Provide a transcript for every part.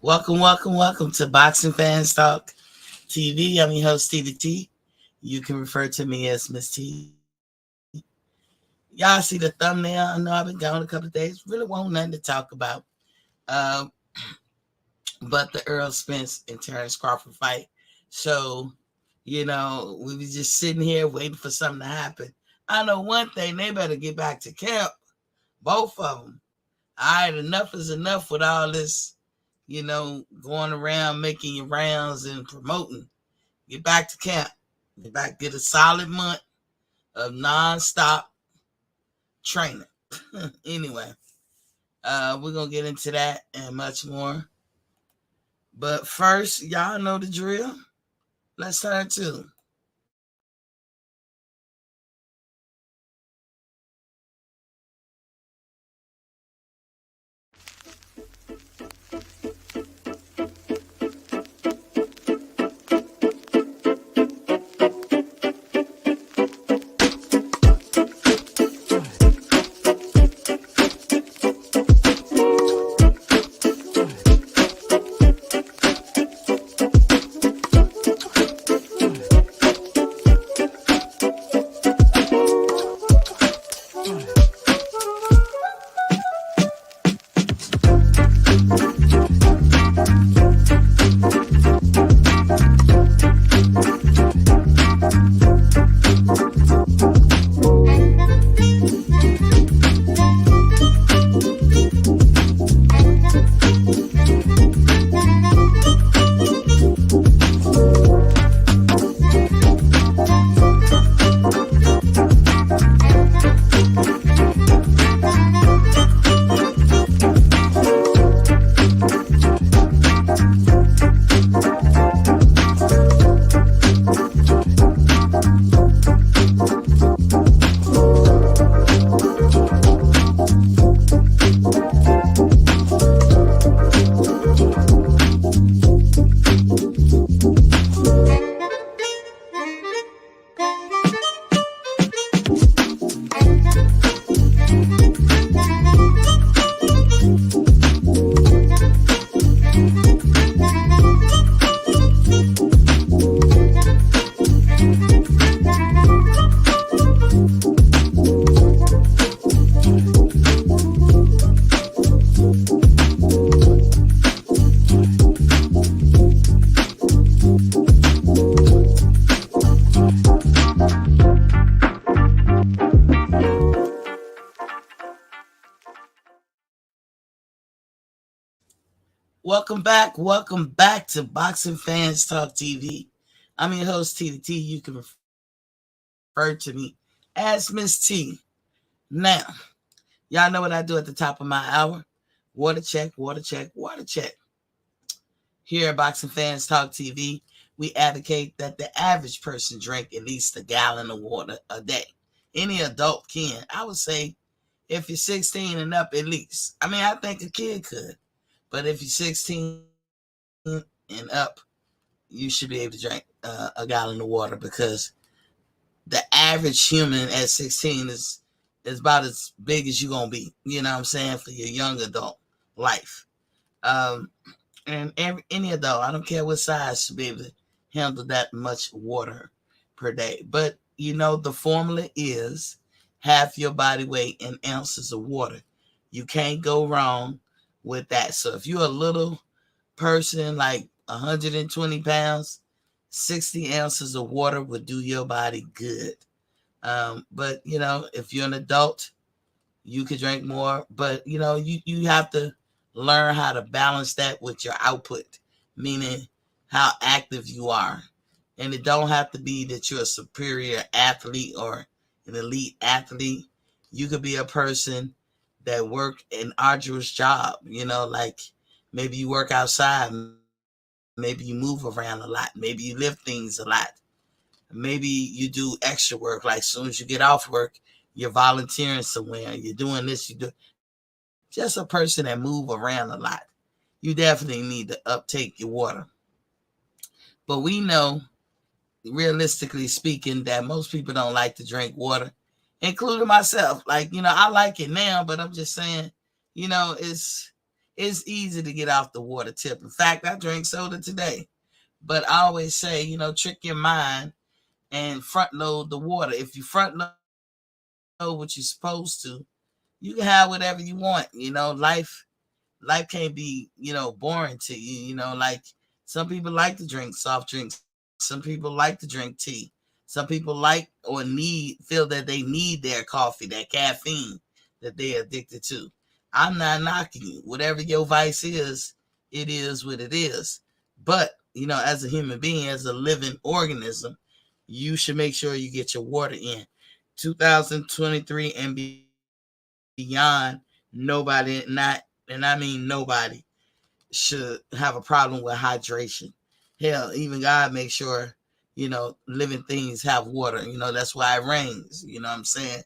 Welcome to Boxing Fans Talk TV. I'm your host, TDT. You can refer to me as Miss T. Y'all see the thumbnail. I know I've been gone a couple of days. Really won't nothing to talk about. Um, but the Errol Spence and Terrence Crawford fight. So, we was just sitting here waiting for something to happen. I know one thing, they better get back to camp. Both of them. All right, enough is enough with all this, going around making your rounds and promoting. Get back to camp. Get a solid month of non-stop training. Anyway, we're going to get into that and much more. But first, y'all know the drill. Let's turn to Welcome back to Boxing Fans Talk TV. I'm your host, TDT. You can refer to me as Miss T. Now, y'all know what I do at the top of my hour. Water check, water check, water check. Here at Boxing Fans Talk TV, we advocate that the average person drink at least a gallon of water a day. Any adult can. I would say if you're 16 and up at least. I mean, I think a kid could. But if you're 16 and up, you should be able to drink a gallon of water because the average human at 16 is about as big as you're going to be, you know what I'm saying, for your young adult life. Um, and any adult, I don't care what size, should be able to handle that much water per day. But, the formula is half your body weight in ounces of water. You can't go wrong with that. So if you're a little person like 120 pounds, 60 ounces of water would do your body good. But if you're an adult, you could drink more. But you have to learn how to balance that with your output, meaning how active you are. And it don't have to be that you're a superior athlete or an elite athlete. You could be a person that work an arduous job, like maybe you work outside, maybe you move around a lot, maybe you lift things a lot, maybe you do extra work, like as soon as you get off work, you're volunteering somewhere, you're doing this, just a person that move around a lot. You definitely need to uptake your water. But we know, realistically speaking, that most people don't like to drink water, including myself. Like, I like it now, but I'm just saying, it's It's easy to get off the water tip. In fact, I drank soda today. But I always say, trick your mind and front load the water. If you front load what you're supposed to, you can have whatever you want. Life can't be, boring to you. Like some people like to drink soft drinks. Some people like to drink tea. Some people like or feel that they need their coffee, that caffeine that they're addicted to. I'm not knocking you. Whatever your vice is, it is what it is. But, as a human being, as a living organism, you should make sure you get your water in. 2023 and beyond, nobody, and I mean nobody, should have a problem with hydration. Hell, even God makes sure, living things have water. That's why it rains. You know what I'm saying?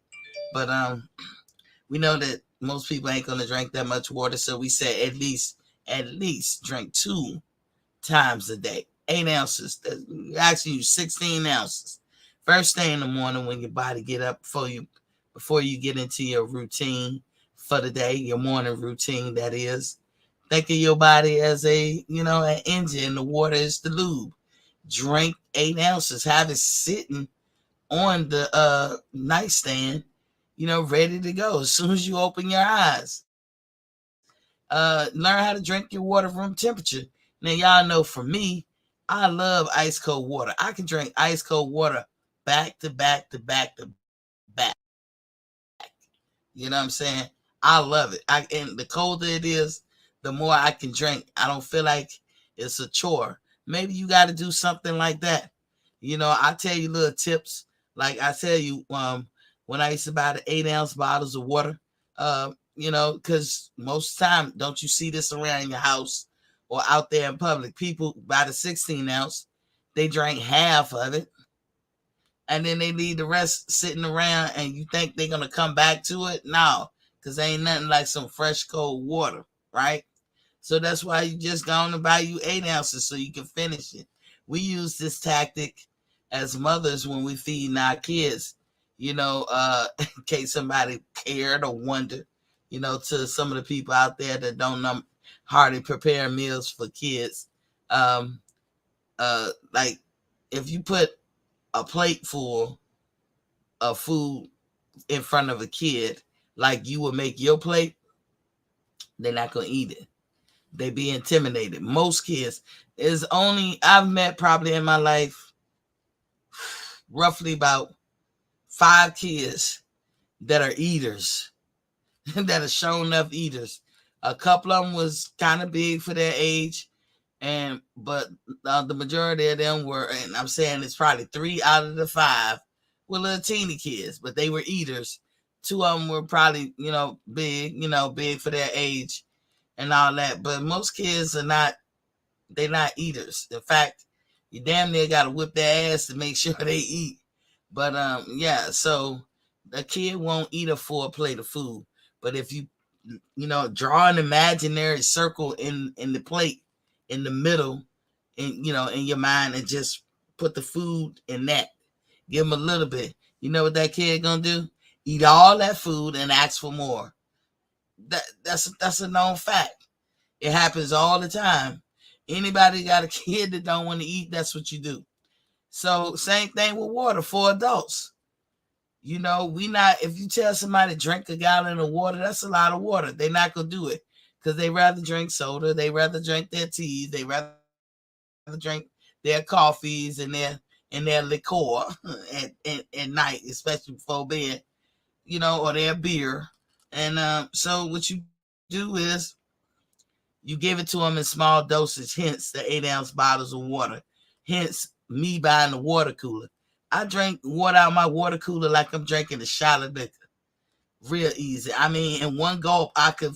But we know that most people ain't gonna drink that much water, so we say at least drink 2 times a day. 8 ounces. Actually, 16 ounces. First thing in the morning when your body get up before you get into your routine for the day, your morning routine that is. Think of your body as an engine. The water is the lube. Drink 8 ounces. Have it sitting on the nightstand, ready to go as soon as you open your eyes. Learn how to drink your water from temperature. Now y'all know for me, I love ice cold water. I can drink ice cold water back to back to back to back. You know what I'm saying? I love it. And the colder it is, the more I can drink. I don't feel like it's a chore. Maybe you got to do something like that. I tell you little tips. Like I tell you, when I used to buy the 8 ounce bottles of water, because most time, don't you see this around your house or out there in public? People buy the 16 ounce, they drink half of it, and then they leave the rest sitting around, and you think they're gonna come back to it? No, because ain't nothing like some fresh cold water, right? So that's why you just going to buy you 8 ounces so you can finish it. We use this tactic as mothers when we feeding our kids, in case somebody cared or wondered, to some of the people out there that don't know hardly prepare meals for kids. Um, like if you put a plate full of food in front of a kid, like you would make your plate, they're not gonna eat it. They be intimidated. Most kids is only I've met probably in my life roughly about 5 kids that are eaters, that are shown enough eaters. A couple of them was kind of big for their age, but the majority of them were, and I'm saying it's probably 3 out of the 5 were little teeny kids, but they were eaters. 2 of them were probably big for their age and all that. But most kids are not. They're not eaters. In fact, you damn near got to whip their ass to make sure they eat. But yeah. So a kid won't eat a full plate of food. But if you draw an imaginary circle in the plate in the middle, in your mind, and just put the food in that. Give them a little bit. You know what that kid gonna do? Eat all that food and ask for more. That's a known fact. It happens all the time. Anybody got a kid that don't want to eat, that's what you do. So same thing with water for adults. We not, if you tell somebody to drink a gallon of water, that's a lot of water. They're not gonna do it because they rather drink soda, they rather drink their teas, they rather drink their coffees and their liqueur at night, especially before bed, or their beer. And so what you do is you give it to them in small dosage, hence the 8 ounce bottles of water, hence me buying the water cooler. I drink water out of my water cooler like I'm drinking a shot of liquor. Real easy. I mean, in one gulp, I could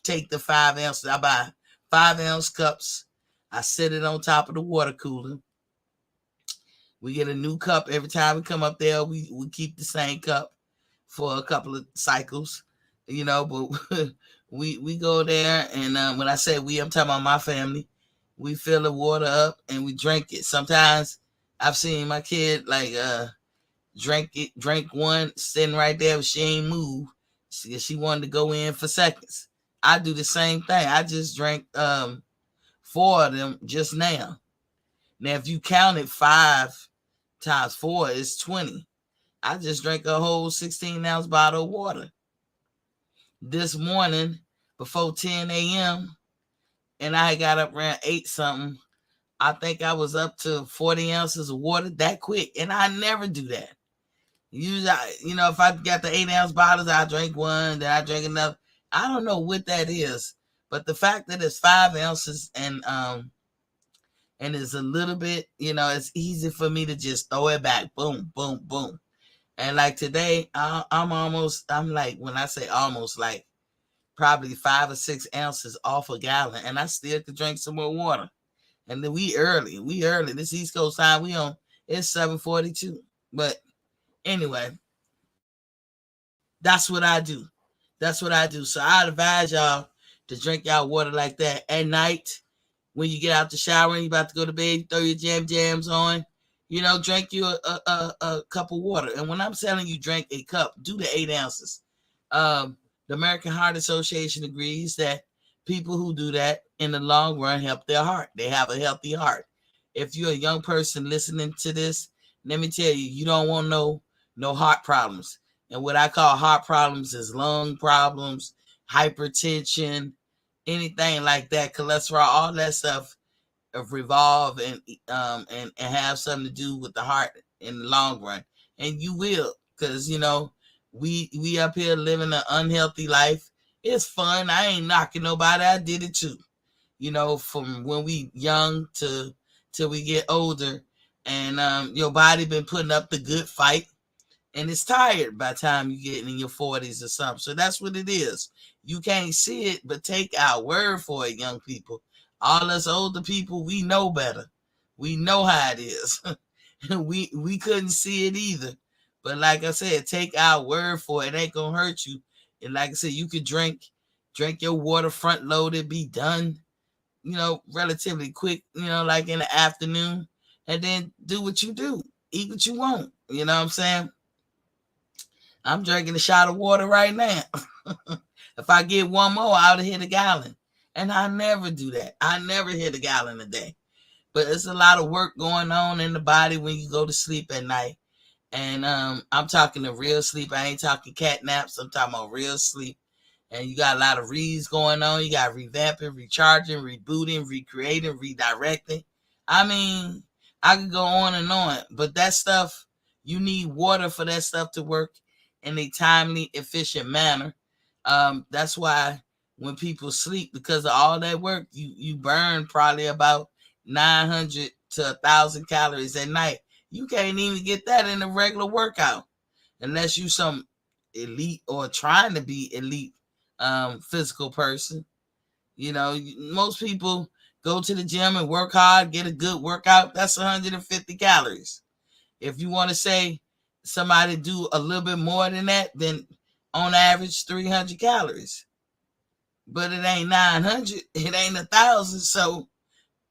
take the 5 ounces. I buy 5 ounce cups. I set it on top of the water cooler. We get a new cup every time we come up there. We keep the same cup for a couple of cycles, but we go there, and when I say we, I'm talking about my family. We fill the water up and we drink it. Sometimes I've seen my kid drink one sitting right there, but she ain't move. She wanted to go in for seconds. I do the same thing. I just drank 4 of them just now. Now, if you count it 5 times 4 is 20. I just drank a whole 16-ounce bottle of water this morning before 10 a.m. and I got up around 8 something. I think I was up to 40 ounces of water that quick, and I never do that. Usually, if I got the 8-ounce bottles, I drink one, then I drink another. I don't know what that is, but the fact that it's 5 ounces and it's a little bit, it's easy for me to just throw it back, boom, boom, boom. And like today, I'm like, when I say almost, like probably 5 or 6 ounces off a gallon, and I still could drink some more water. And then we early. This East Coast time, it's 7:42. But anyway, that's what I do. That's what I do. So I advise y'all to drink y'all water like that at night. When you get out the shower and you about to go to bed, you throw your jams on. Drink you a cup of water. And when I'm telling you drink a cup, do the 8 ounces. The American Heart Association agrees that people who do that in the long run help their heart. They have a healthy heart. If you're a young person listening to this, let me tell you, you don't want no heart problems. And what I call heart problems is lung problems, hypertension, anything like that, cholesterol, all that stuff revolve and have something to do with the heart in the long run. And you will, because we up here living an unhealthy life. It's fun. I ain't knocking nobody. I did it too. From when we young to till we get older, and your body been putting up the good fight, and it's tired by the time you get in your 40s or something. So that's what it is. You can't see it, but take our word for it, young people. All us older people, we know better. We know how it is. we couldn't see it either. But like I said, take our word for it. It ain't gonna hurt you. And like I said, you could drink your water front loaded, be done, relatively quick, like in the afternoon, and then do what you do. Eat what you want. You know what I'm saying? I'm drinking a shot of water right now. If I get one more, I would hit a gallon. And I never do that. I never hit a gallon a day. But it's a lot of work going on in the body when you go to sleep at night. And I'm talking the real sleep. I ain't talking cat naps. I'm talking about real sleep. And you got a lot of reads going on. You got revamping, recharging, rebooting, recreating, redirecting. I mean, I could go on and on. But that stuff, you need water for that stuff to work in a timely, efficient manner. That's why when people sleep, because of all that work, you burn probably about 900 to 1,000 calories at night. You can't even get that in a regular workout unless you some elite or trying to be elite physical person. Most people go to the gym and work hard, get a good workout. That's 150 calories. If you want to say somebody do a little bit more than that, then on average 300 calories. But it ain't 900, it ain't 1,000, so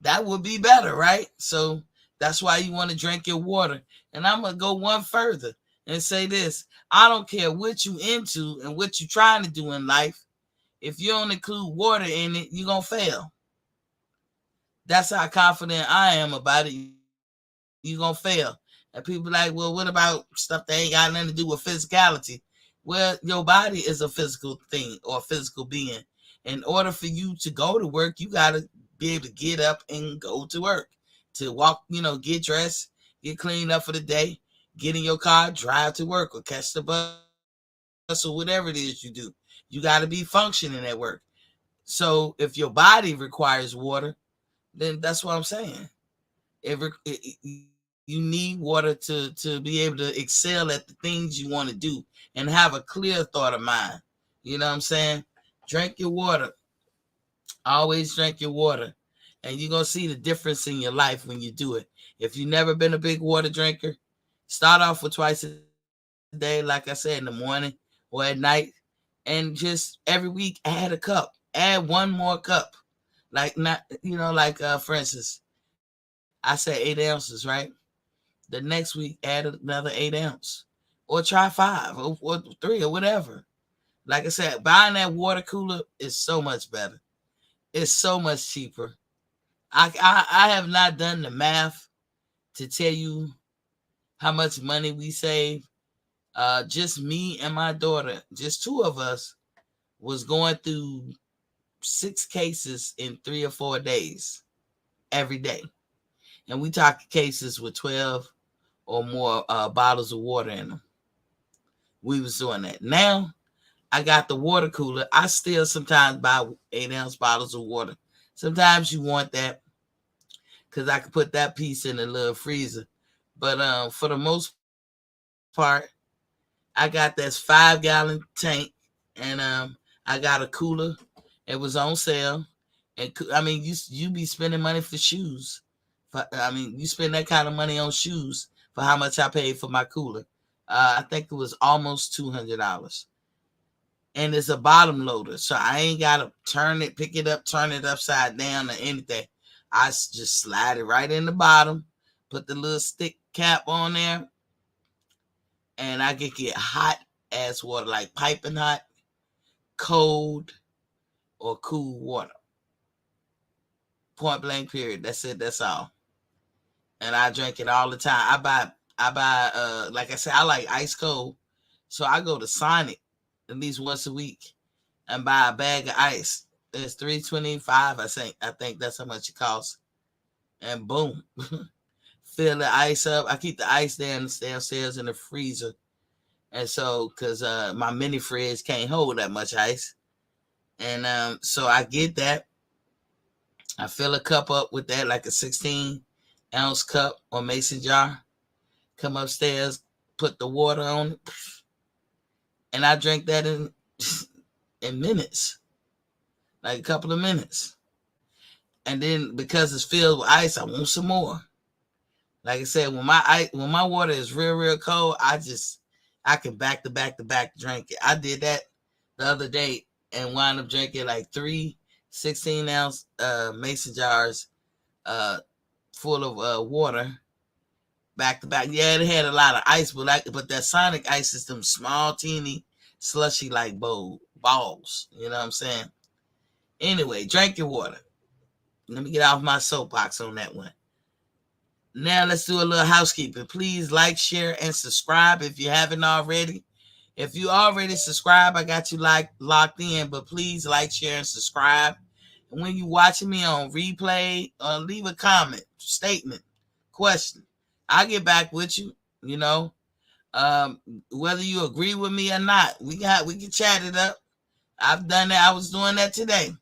that would be better, right? So that's why you want to drink your water. And I'm going to go one further and say this. I don't care what you into and what you trying to do in life. If you don't include water in it, you're going to fail. That's how confident I am about it. You're going to fail. And people be like, well, what about stuff that ain't got nothing to do with physicality? Well, your body is a physical thing or a physical being. In order for you to go to work, you got to be able to get up and go to work. To walk, get dressed, get cleaned up for the day, get in your car, drive to work, or catch the bus, or whatever it is you do. You got to be functioning at work. So if your body requires water, then that's what I'm saying. You need water to be able to excel at the things you want to do and have a clear thought of mind. You know what I'm saying? Drink your water. Always drink your water. And you're going to see the difference in your life when you do it. If you've never been a big water drinker, start off with twice a day, like I said, in the morning or at night. And just every week add a cup. Add one more cup. Like not, for instance, I said 8 ounces, right? The next week add another 8 ounce. Or try 5 or 3 or whatever. Like I said, buying that water cooler is so much better. It's so much cheaper. I have not done the math to tell you how much money we save. Just me and my daughter, just two of us, was going through 6 cases in 3 or 4 days every day. And we talk cases with 12 or more bottles of water in them. We was doing that. Now I got the water cooler. I still sometimes buy 8-ounce bottles of water. Sometimes you want that because I can put that piece in the little freezer. But for the most part, I got this 5-gallon tank, and I got a cooler. It was on sale, and I mean, you be spending money for shoes. You spend that kind of money on shoes for how much I paid for my cooler. I think it was almost $200, and it's a bottom loader, so I ain't gotta pick it up, turn it upside down or anything. I just slide it right in the bottom, put the little stick cap on there, and I can get hot as water, like piping hot, cold, or cool water. Point blank period. That's it. That's all. And I drink it all the time. I buy like I said, I like ice cold. So I go to Sonic at least once a week and buy a bag of ice. It's $3.25, I think that's how much it costs. And boom. Fill the ice up. I keep the ice downstairs in the freezer. And so, because my mini fridge can't hold that much ice. And so I get that. I fill a cup up with that, like a 16-ounce cup or mason jar. Come upstairs, put the water on it, and I drink that in minutes, like a couple of minutes. And then because it's filled with ice, I want some more. Like I said, when my water is real cold, I can back to back drink it. I did that the other day and wound up drinking like 3 16-ounce mason jars full of water back to back. Yeah, it had a lot of ice, but that Sonic ice is them small, teeny, slushy like balls. You know what I'm saying? Anyway, drink your water. Let me get off my soapbox on that one. Now let's do a little housekeeping. Please like, share, and subscribe if you haven't already. If you already subscribe, I got you locked in, but please like, share, and subscribe. And when you're watching me on replay, leave a comment, statement, question. I'll get back with you, you know. Whether you agree with me or not, we can chat it up. I've done that. I was doing that today.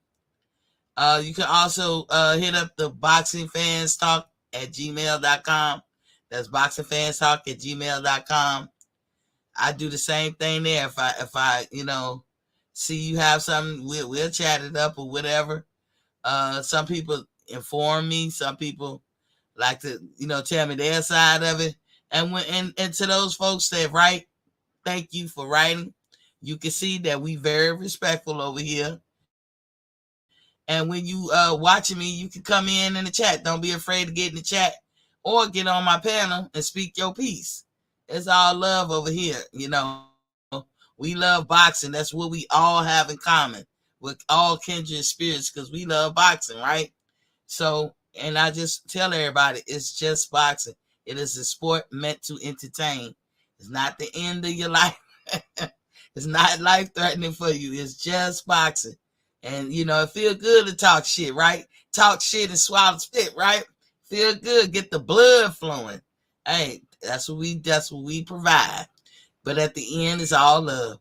You can also hit up the boxingfanstalk@gmail.com. That's boxingfanstalk@gmail.com. I do the same thing there. If I see you have something, we'll chat it up or whatever. Some people inform me. Some people like to tell me their side of it. And and to those folks that write, thank you for writing. You can see that we very respectful over here. And when you watching me, you can come in the chat. Don't be afraid to get in the chat or get on my panel and speak your piece. It's all love over here. We love boxing. That's what we all have in common with all kindred spirits, because we love boxing, right? So, and I just tell everybody, it's just boxing. It is a sport meant to entertain. It's not the end of your life. It's not life threatening for you. It's just boxing. And it feel good to talk shit, right? Talk shit and swallow spit, right? Feel good, get the blood flowing. Hey, that's what we provide. But at the end, it's all love.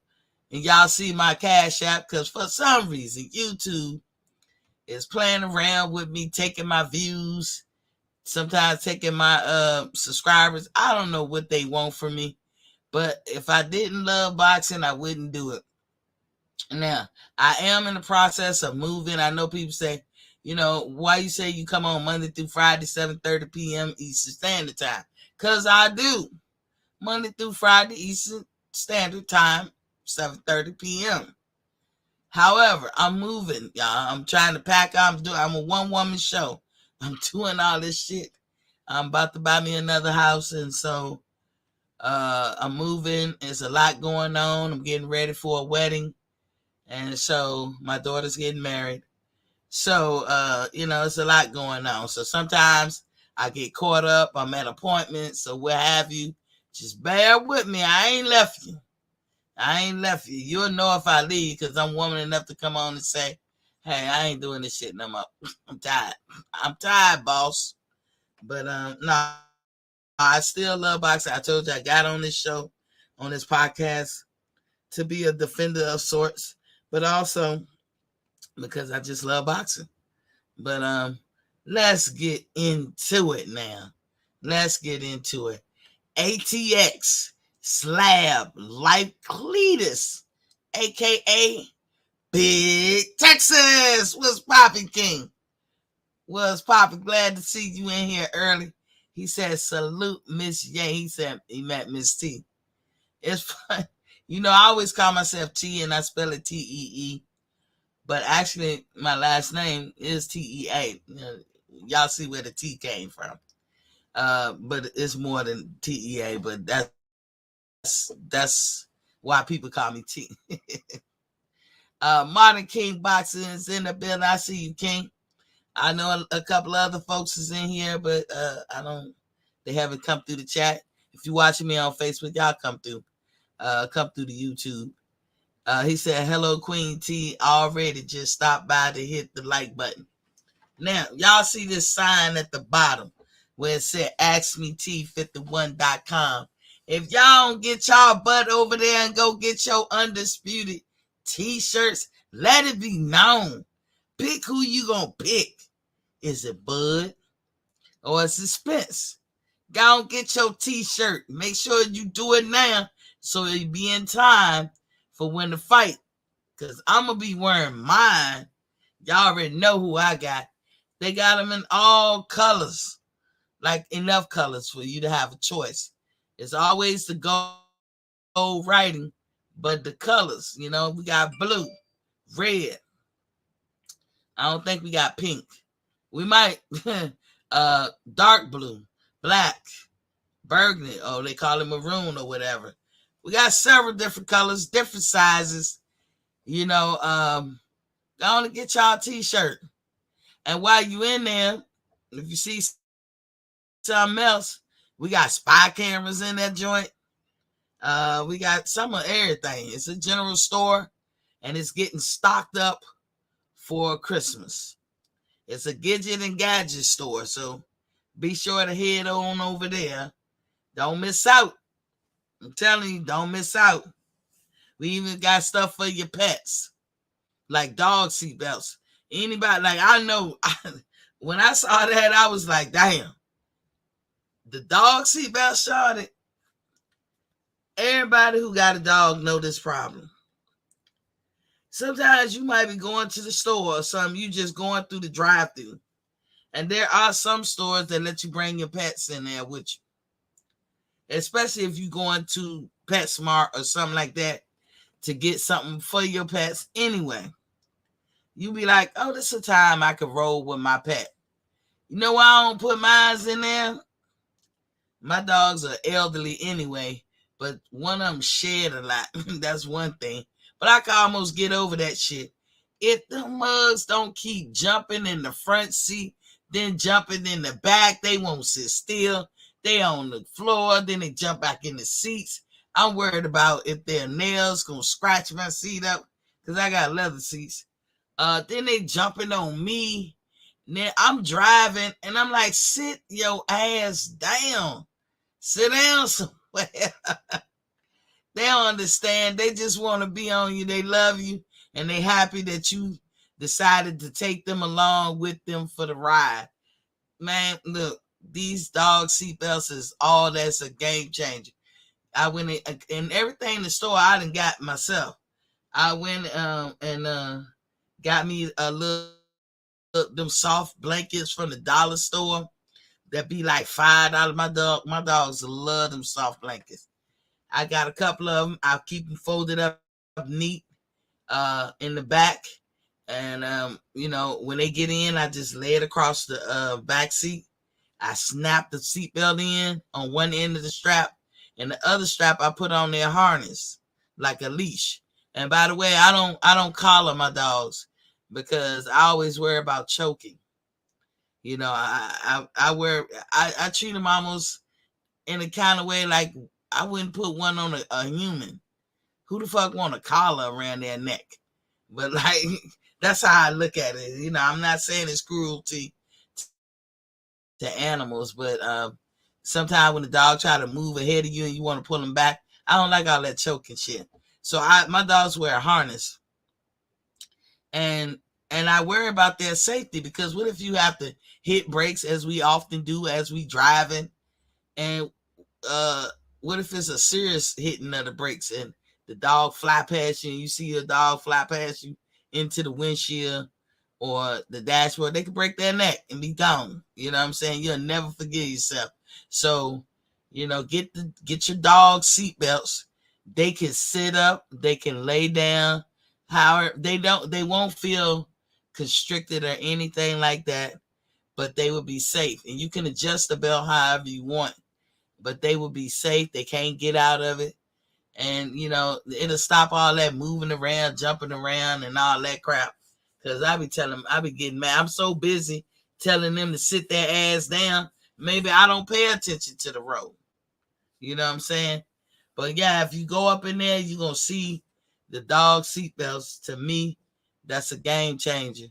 And y'all see my Cash App, because for some reason YouTube is playing around with me, taking my views, sometimes taking my subscribers. I don't know what they want from me, but if I didn't love boxing, I wouldn't do it. Now, I am in the process of moving. I know people say, why you say you come on Monday through Friday, 7:30 p.m. Eastern Standard Time? Because I do. Monday through Friday, Eastern Standard Time, 7:30 p.m. However, I'm moving, y'all. I'm trying to pack. I'm a one-woman show. I'm doing all this shit. I'm about to buy me another house, and so I'm moving. There's a lot going on. I'm getting ready for a wedding. And so my daughter's getting married. So, it's a lot going on. So sometimes I get caught up. I'm at appointments or what have you. Just bear with me. I ain't left you. You'll know if I leave because I'm woman enough to come on and say, hey, I ain't doing this shit no more. I'm tired. I'm tired, boss. But no, I still love boxing. I told you I got on this show, on this podcast, to be a defender of sorts, but also because I just love boxing. But let's get into it now. Let's get into it. ATX Slab Life Cletus, aka Big Texas. What's poppin', King? What's poppin'? Glad to see you in here early. He said, salute Miss Ye. He said he met Miss T. It's fun. I always call myself T and I spell it T-E-E. But actually, my last name is T-E-A. Y'all see where the T came from. But it's more than T-E-A, but that's why people call me T. Modern King Boxing is in the building. I see you, King. I know a couple of other folks is in here, but they haven't come through the chat. If you're watching me on Facebook, y'all come through the YouTube. He said, hello, Queen T. Already just stopped by to hit the like button. Now, y'all see this sign at the bottom where it said AskMeT51.com. If y'all don't get y'all butt over there and go get your undisputed t-shirts, let it be known. Pick who you gonna pick. Is it Bud or is it Spence? Go and get your t-shirt. Make sure you do it now so it'll be in time for when the fight. Because I'm going to be wearing mine. Y'all already know who I got. They got them in all colors. Like enough colors for you to have a choice. It's always the gold writing, but the colors, we got blue, red. I don't think we got pink. We might dark blue, black, burgundy, they call it maroon or whatever. We got several different colors, different sizes. Go on and get y'all a t-shirt. And while you in there, if you see something else, we got spy cameras in that joint. We got some of everything. It's a general store, and it's getting stocked up for Christmas. It's a gadget and gadget store, so be sure to head on over there. Don't miss out. I'm telling you, don't miss out. We even got stuff for your pets, like dog seatbelts. Anybody, I know, when I saw that, I was like, damn. The dog seatbelt shortage. Everybody who got a dog know this problem. Sometimes you might be going to the store or something, you just going through the drive-thru. And there are some stores that let you bring your pets in there with you. Especially if you're going to PetSmart or something like that to get something for your pets anyway. You be like, oh, this is a time I could roll with my pet. You know why I don't put mine in there? My dogs are elderly anyway, but one of them shed a lot. That's one thing. But I can almost get over that shit. If the mugs don't keep jumping in the front seat, then jumping in the back, they won't sit still. They on the floor, then they jump back in the seats. I'm worried about if their nails gonna scratch my seat up, because I got leather seats. Then they jumping on me. Then I'm driving, and I'm like, sit your ass down. Sit down somewhere. They don't understand. They just want to be on you. They love you, and they happy that you decided to take them along with them for the ride. Man, look, these dog seatbelts is all that's a game changer. I went in everything in the store I done got myself. I went and got me a little them soft blankets from the dollar store that be like $5. My dogs love them soft blankets. I got a couple of them. I'll keep them folded up neat in the back. And when they get in, I just lay it across the back seat. I snap the seatbelt in on one end of the strap, and the other strap I put on their harness like a leash. And by the way, I don't collar my dogs because I always worry about choking. I treat them almost in a kind of way like I wouldn't put one on a human. Who the fuck want a collar around their neck? But like that's how I look at it. I'm not saying it's cruelty to animals, but sometimes when the dog try to move ahead of you and you want to pull them back, I don't like all that choking shit. So my dogs wear a harness, and I worry about their safety because what if you have to hit brakes as we often do as we driving, and uh, what if it's a serious hitting of the brakes and the dog fly past you and you see your dog fly past you into the windshield or the dashboard? They could break their neck and be gone. You know what I'm saying? You'll never forgive yourself. So, get your dog seatbelts. They can sit up, they can lay down. However, they won't feel constricted or anything like that, but they will be safe. And you can adjust the belt however you want, but they will be safe. They can't get out of it. And, it'll stop all that moving around, jumping around, and all that crap. Because I be getting mad. I'm so busy telling them to sit their ass down. Maybe I don't pay attention to the road. You know what I'm saying? But yeah, if you go up in there, you're going to see the dog seatbelts. To me, that's a game changer.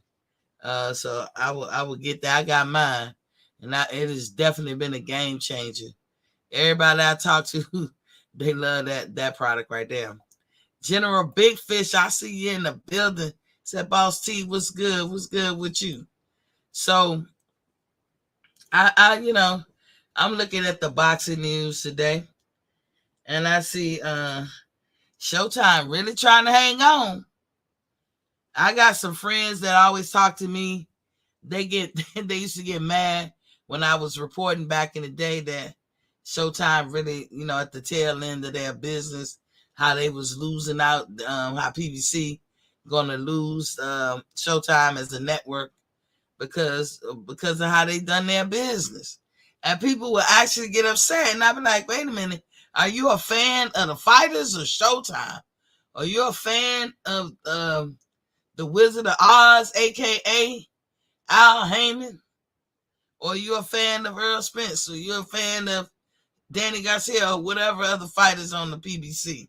So I will get that. I got mine. And it has definitely been a game changer. Everybody I talk to, they love that product right there. General Big Fish, I see you in the building. Said, Boss T, what's good? What's good with you? So I'm looking at the boxing news today, and I see Showtime really trying to hang on. I got some friends that always talk to me. They used to get mad when I was reporting back in the day that Showtime really, at the tail end of their business, how they was losing out, how PBC going to lose Showtime as a network because of how they done their business. And people would actually get upset, and I'd be like, wait a minute, are you a fan of the fighters or Showtime? Are you a fan of the Wizard of Oz, a.k.a. Al Heyman? Or you a fan of Errol Spence? Or you a fan of Danny Garcia or whatever other fighters on the PBC?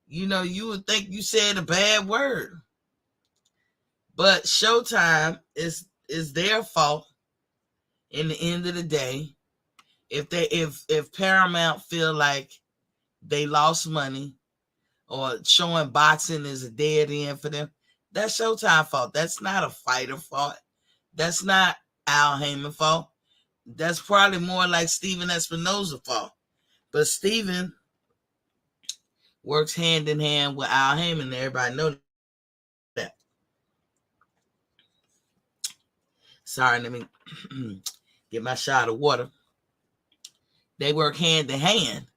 You would think you said a bad word. But Showtime is their fault in the end of the day. If Paramount feel like they lost money or showing boxing is a dead end for them, that's Showtime fault. That's not a fighter fault. That's not Al Heyman fault. That's probably more like Steven Espinosa's fault. But Steven works hand in hand with Al Heyman. Everybody know that. Sorry, let me get my shot of water. They work hand in hand.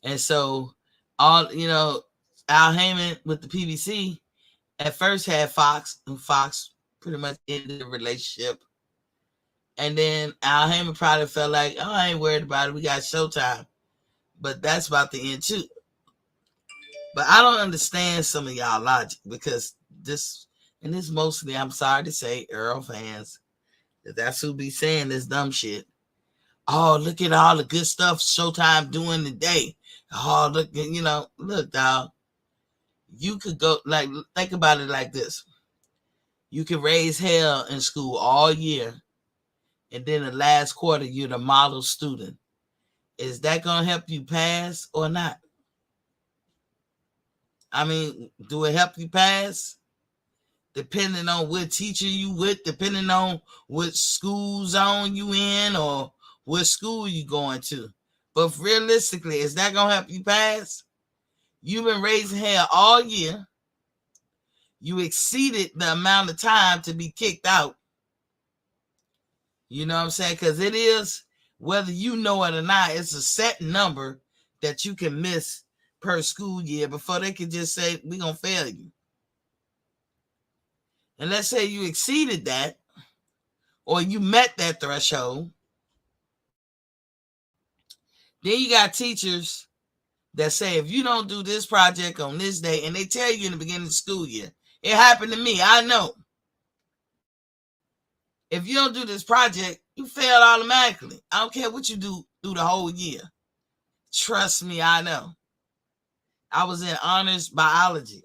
And so Al Heyman with the PBC at first had Fox, and Fox pretty much ended the relationship. And then Al Heyman probably felt like, oh, I ain't worried about it. We got Showtime. But that's about the end too. But I don't understand some of y'all logic because this mostly, I'm sorry to say, Earl fans. That's who be saying this dumb shit. Oh, look at all the good stuff Showtime doing today. Oh, look, dog. You could go, think about it like this. You can raise hell in school all year, and then the last quarter, you're the model student. Is that going to help you pass or not? I mean, do it help you pass? Depending on what teacher you with, depending on what school zone you in or what school you going to. But realistically, is that going to help you pass? You've been raising hell all year. You exceeded the amount of time to be kicked out. You know what I'm saying? Because it is, whether you know it or not, it's a set number that you can miss per school year before they can just say, we're going to fail you. And let's say you exceeded that or you met that threshold. Then you got teachers that say if you don't do this project on this day, and they tell you in the beginning of the school year, it happened to me. I know. If you don't do this project, you fail automatically. I don't care what you do through the whole year. Trust me, I know. I was in honors biology.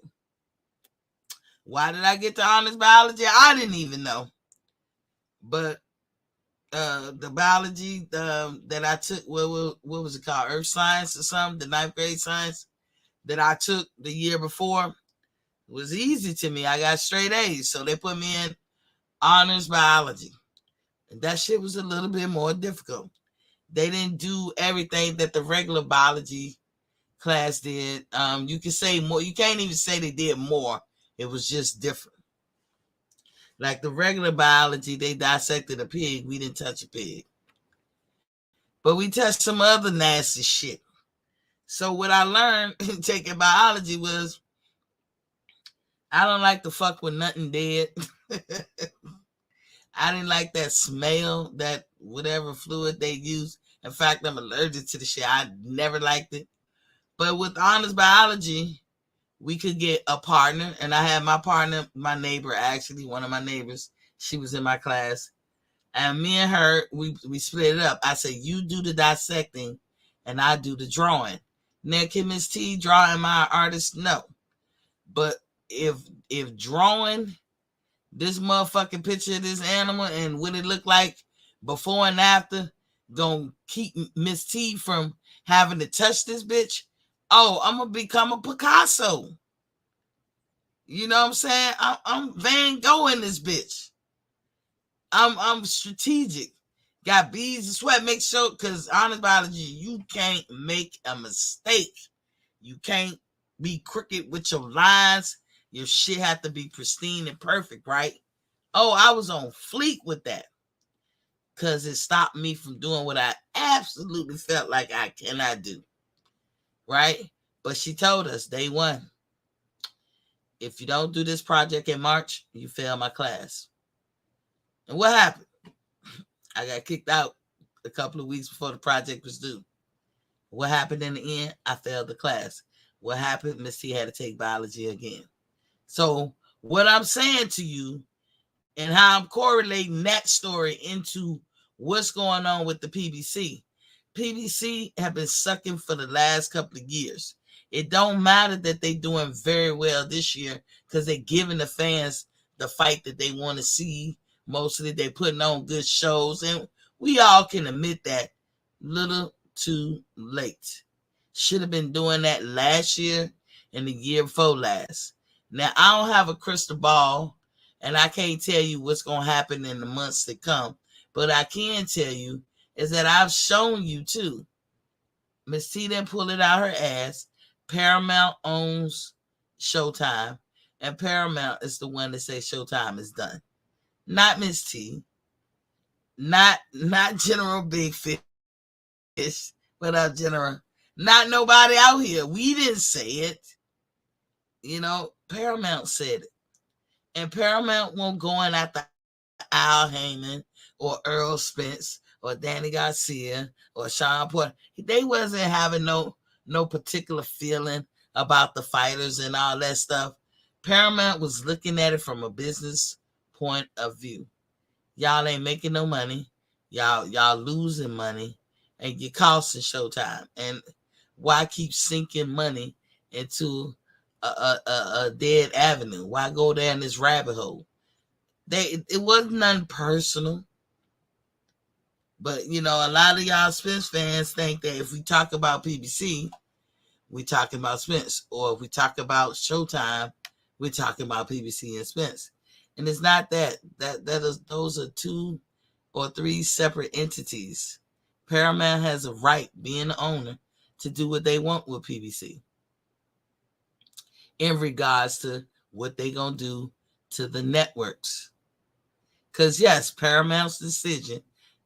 Why did I get to honors biology? I didn't even know. But the biology that I took, what was it called? Earth science or something? The 9th grade science that I took the year before was easy to me. I got straight A's. So they put me in honors biology. And that shit was a little bit more difficult. They didn't do everything that the regular biology class did. You can say more. You can't even say they did more. It was just different. Like the regular biology, they dissected a pig. We didn't touch a pig. But we touched some other nasty shit. So what I learned taking biology was I don't like to fuck with nothing dead. I didn't like that smell, that whatever fluid they use. In fact, I'm allergic to the shit. I never liked it. But with honors biology, we could get a partner. And I had my partner, my neighbor, actually, one of my neighbors. She was in my class. And me and her, we split it up. I said, you do the dissecting and I do the drawing. Now, can Miss T draw and my artist? No. But if drawing this motherfucking picture of this animal and what it looked like before and after gonna keep Miss T from having to touch this bitch, oh, I'm gonna become a Picasso. You know what I'm saying? I'm Van Gogh in this bitch. I'm strategic. Got beads and sweat. Make sure, because honest biology, you can't make a mistake. You can't be crooked with your lines. Your shit have to be pristine and perfect, right? Oh, I was on fleek with that because it stopped me from doing what I absolutely felt like I cannot do, right? But she told us day one, if you don't do this project in March, you fail my class. And what happened? I got kicked out a couple of weeks before the project was due. What happened in the end? I failed the class. What happened? Miss T had to take biology again. So what I'm saying to you and how I'm correlating that story into what's going on with the PBC. PBC have been sucking for the last couple of years. It don't matter that they're doing very well this year because they're giving the fans the fight that they want to see. Mostly they're putting on good shows, and we all can admit that little too late. Should have been doing that last year and the year before last. Now, I don't have a crystal ball, and I can't tell you what's going to happen in the months to come. But I can tell you is that I've shown you, too. Miss T didn't pull it out her ass. Paramount owns Showtime, and Paramount is the one that says Showtime is done. Not Miss T. Not General Big Fish. What up, General? Not nobody out here. We didn't say it. You know, Paramount said it. And Paramount won't go in after Al Heyman or Errol Spence or Danny Garcia or Sean Porter. They wasn't having no particular feeling about the fighters and all that stuff. Paramount was looking at it from a business point of view. Y'all ain't making no money. Y'all losing money and you're costing Showtime. And why keep sinking money into a dead avenue? Why go down this rabbit hole? It wasn't nothing personal. But, you know, a lot of y'all Spence fans think that if we talk about PBC, we talking about Spence. Or if we talk about Showtime, we're talking about PBC and Spence. And it's not that. Those are 2 or 3 separate entities. Paramount has a right, being the owner, to do what they want with PBC in regards to what they going to do to the networks. Because, yes, Paramount's decision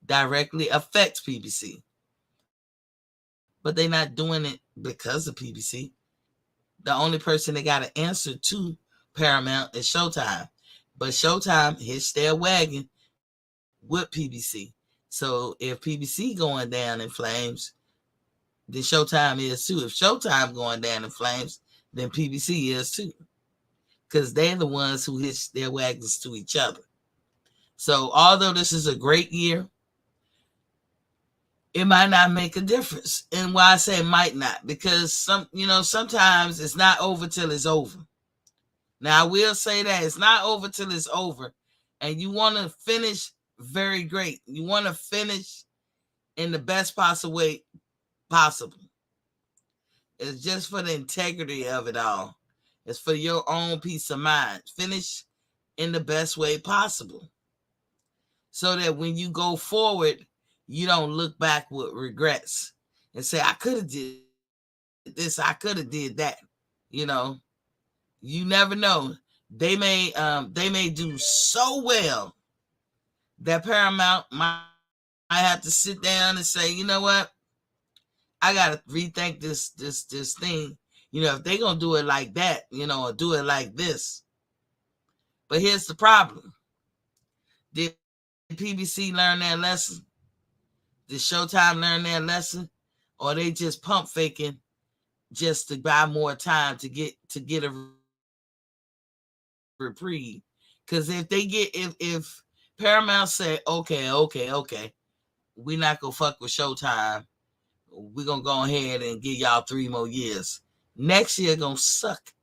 directly affects PBC. But they're not doing it because of PBC. The only person that got to answer to Paramount is Showtime. But Showtime hitched their wagon with PBC. So if PBC going down in flames, then Showtime is too. If Showtime going down in flames, then PBC is too. Because they're the ones who hitch their wagons to each other. So although this is a great year, it might not make a difference. And why I say it might not, because sometimes it's not over till it's over. Now I will say that it's not over till it's over. And you want to finish very great. You want to finish in the best possible way possible. It's just for the integrity of it all. It's for your own peace of mind. Finish in the best way possible. So that when you go forward, you don't look back with regrets and say, I could have did this, I could have did that. You never know. They may do so well that Paramount might have to sit down and say, you know what? I gotta rethink this thing. If they gonna do it like that, or do it like this. But here's the problem. Did PBC learn their lesson? Did Showtime learn their lesson? Or they just pump faking just to buy more time to get a reprieve? Because if Paramount say, okay, we not gonna fuck with Showtime, we're gonna go ahead and give y'all 3 more years. Next year gonna suck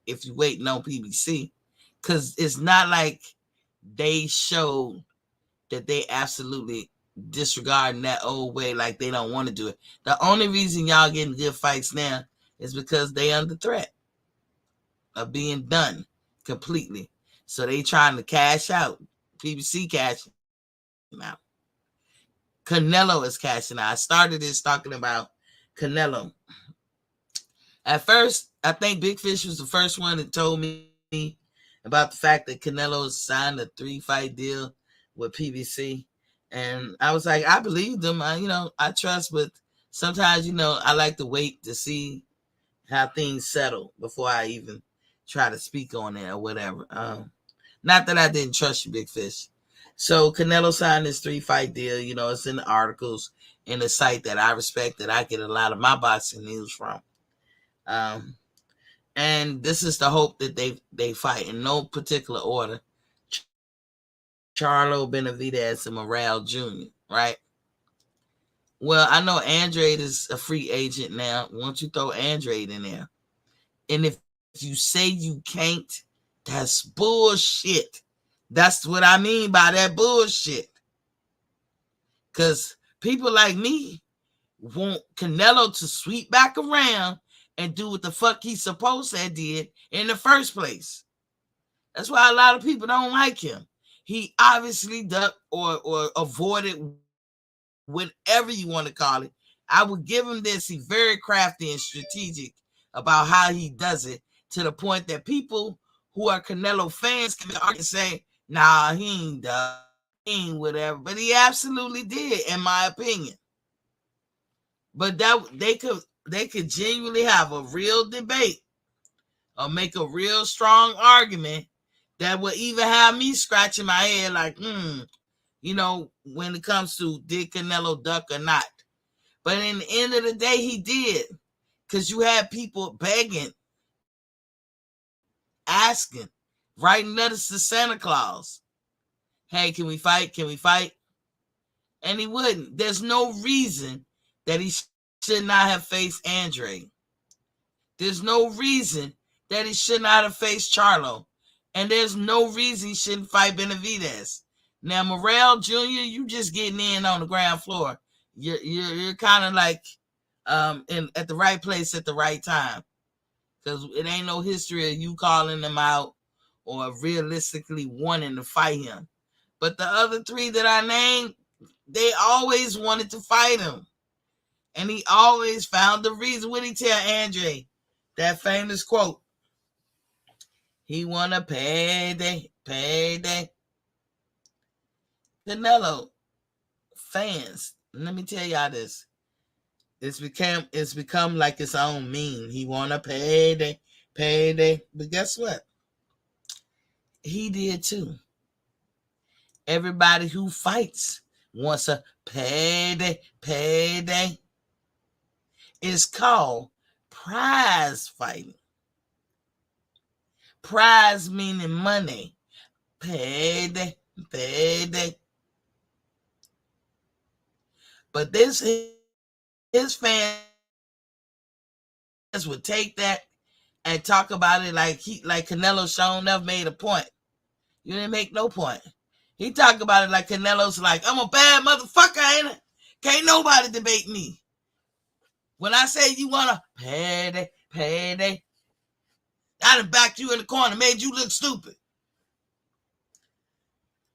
if you waiting on PBC. Because it's not like they showed that they absolutely disregarding that old way, like they don't want to do it. The only reason y'all getting good fights now is because they under threat of being done completely. So they trying to cash out. PBC cashing out. Canelo is cashing out. I started this talking about Canelo. At first, I think Big Fish was the first one that told me about the fact that Canelo signed a 3-fight deal with PBC. And I was like, I believe them. I trust, but sometimes, I like to wait to see how things settle before I even try to speak on it or whatever. Not that I didn't trust you, Big Fish. So Canelo signed this 3-fight deal. It's in the articles in the site that I respect, that I get a lot of my boxing news from. And this is the hope that they fight in no particular order. Charlo, Benavidez, and Morrell Jr., right? Well, I know Andrade is a free agent now. Why don't you throw Andrade in there? And if you say you can't, that's bullshit. That's what I mean by that bullshit. Because people like me want Canelo to sweep back around and do what the fuck he's supposed to have did in the first place. That's why a lot of people don't like him. He obviously ducked or avoided, whatever you want to call it. I would give him this. He's very crafty and strategic about how he does it, to the point that people who are Canelo fans can say, nah, he ain't ducked, he ain't whatever. But he absolutely did, in my opinion. But that they could genuinely have a real debate or make a real strong argument that would even have me scratching my head like, when it comes to did Canelo duck or not. But in the end of the day, he did. Because you had people begging, asking, writing letters to Santa Claus. Hey, can we fight? Can we fight? And he wouldn't. There's no reason that he should not have faced Andre. There's no reason that he should not have faced Charlo. And there's no reason he shouldn't fight Benavidez. Now, Morrell Jr., you just getting in on the ground floor. You're kind of like at the right place at the right time. Because it ain't no history of you calling him out or realistically wanting to fight him. But the other 3 that I named, they always wanted to fight him. And he always found the reason. What did he tell Andre? That famous quote. He want a payday. Canelo fans, let me tell y'all this. It's become like its own meme. He want a payday. But guess what? He did too. Everybody who fights wants a payday. It's called prize fighting. Prize meaning money. Payday, payday. But his fans would take that and talk about it like Canelo shown enough made a point. You didn't make no point. He talked about it like Canelo's like, I'm a bad motherfucker, ain't it? Can't nobody debate me. When I say you want to payday, payday, I done backed you in the corner, made you look stupid.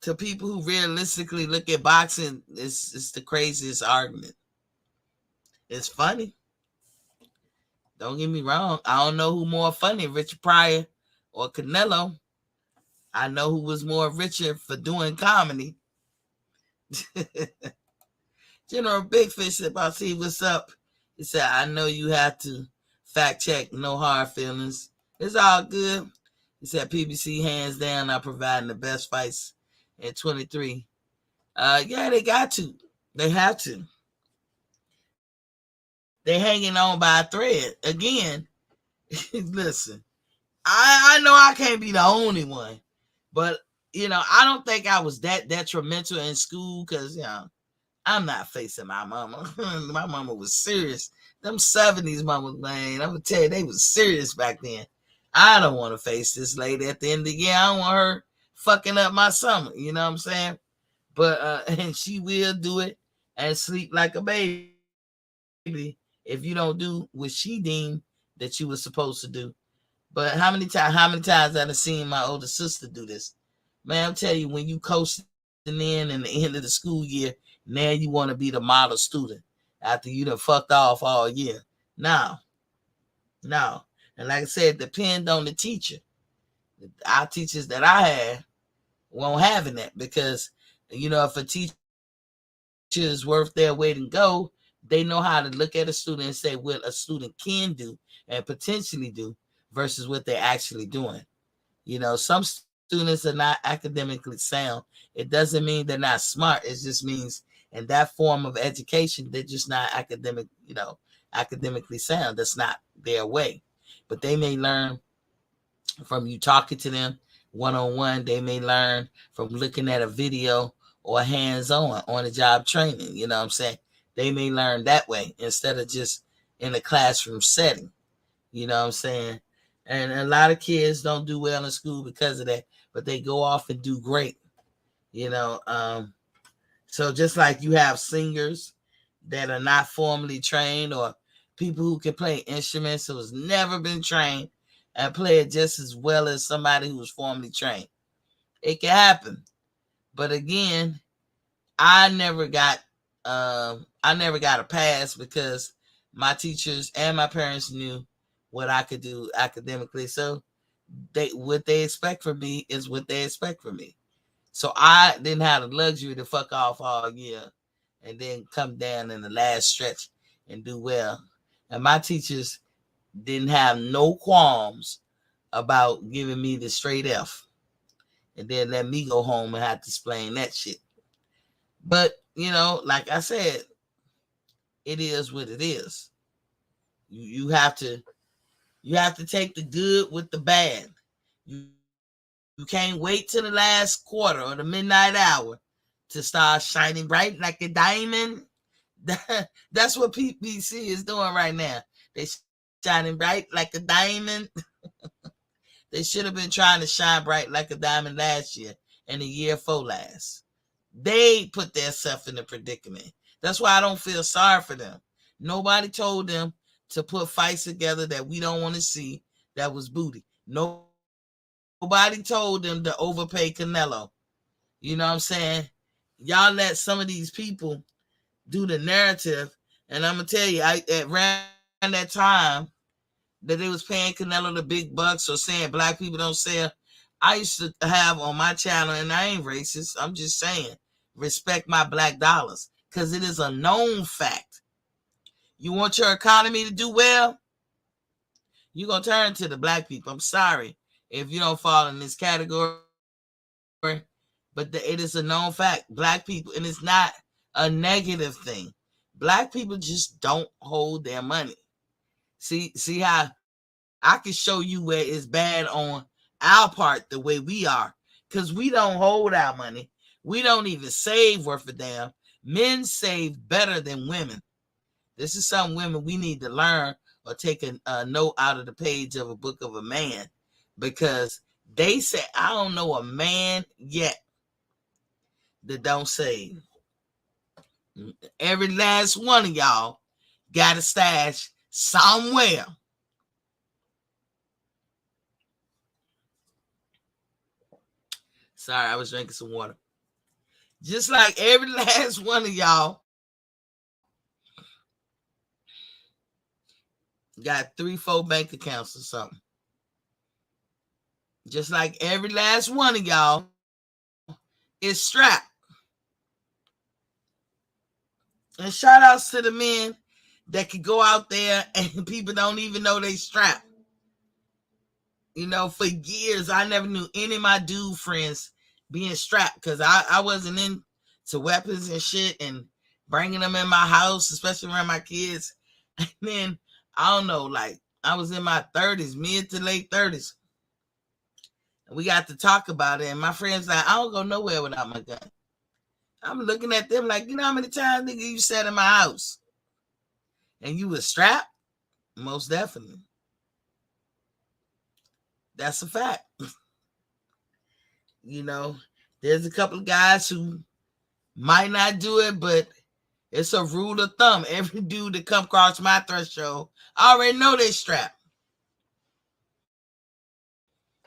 To people who realistically look at boxing, it's the craziest argument. It's funny. Don't get me wrong. I don't know who more funny, Richard Pryor or Canelo. I know who was more richer for doing comedy. General Big Fish said, about see what's up. He said, I know you have to fact check, no hard feelings. It's all good. He said, PBC hands down are providing the best fights in 23. Yeah, they got to. They have to. They hanging on by a thread. Again, listen, I know I can't be the only one, but, I don't think I was that detrimental in school because, I'm not facing my mama. My mama was serious. Them 70s mamas, man, I'm going to tell you, they was serious back then. I don't want to face this lady at the end of the year. I don't want her fucking up my summer. You know what I'm saying? But, and she will do it and sleep like a baby if you don't do what she deemed that you were supposed to do. But how many times I've seen my older sister do this? Man, I'm telling you, when you coasting in the end of the school year, now you want to be the model student after you done fucked off all year. No. And like I said, depend on the teacher. Our teachers that I had won't having that because, if a teacher is worth their weight in gold, they know how to look at a student and say what a student can do and potentially do versus what they're actually doing. Some students are not academically sound. It doesn't mean they're not smart. It just means in that form of education, they're just not academically sound. That's not their way. But they may learn from you talking to them one-on-one. They may learn from looking at a video or hands-on the job training. You know what I'm saying? They may learn that way instead of just in a classroom setting. You know what I'm saying? And a lot of kids don't do well in school because of that, but they go off and do great. So just like you have singers that are not formally trained or people who can play instruments who has never been trained and play it just as well as somebody who was formally trained. It can happen. But again, I never got a pass because my teachers and my parents knew what I could do academically. So what they expect from me is what they expect from me. So I didn't have the luxury to fuck off all year and then come down in the last stretch and do well. And my teachers didn't have no qualms about giving me the straight F and then let me go home and have to explain that shit. But, like I said, it is what it is. You have to take the good with the bad. You can't wait till the last quarter or the midnight hour to start shining bright like a diamond. That's what PBC is doing right now. They shining bright like a diamond. They should have been trying to shine bright like a diamond last year and the year before last. They put themselves in a predicament. That's why I don't feel sorry for them. Nobody told them to put fights together that we don't want to see that was booty. Nobody told them to overpay Canelo. You know what I'm saying? Y'all let some of these people do the narrative. And I'm going to tell you, around that time that they was paying Canelo the big bucks or saying black people don't sell, I used to have on my channel, and I ain't racist, I'm just saying, respect my black dollars. Because it is a known fact. You want your economy to do well? You're going to turn to the black people. I'm sorry if you don't fall in this category. But it is a known fact. Black people, and it's not a negative thing. Black people just don't hold their money. See how I can show you where it's bad on our part the way we are, because we don't hold our money. We don't even save worth a damn. Men save better than women. This is something women we need to learn, or take a note out of the page of a book of a man, because they say, I don't know a man yet that don't save. Every last one of y'all got a stash somewhere. Sorry, I was drinking some water. Just like every last one of y'all got 3-4 bank accounts or something. Just like every last one of y'all is strapped. And shout outs to the men that could go out there and people don't even know they strapped. For years, I never knew any of my dude friends being strapped, because I wasn't into weapons and shit and bringing them in my house, especially around my kids. And then, I don't know, like, I was in my 30s, mid to late 30s. And we got to talk about it, and my friends like, I don't go nowhere without my gun. I'm looking at them like, you know how many times, nigga, you sat in my house and you was strapped? Most definitely. That's a fact. There's a couple of guys who might not do it, but it's a rule of thumb. Every dude that come across my threshold, I already know they strapped.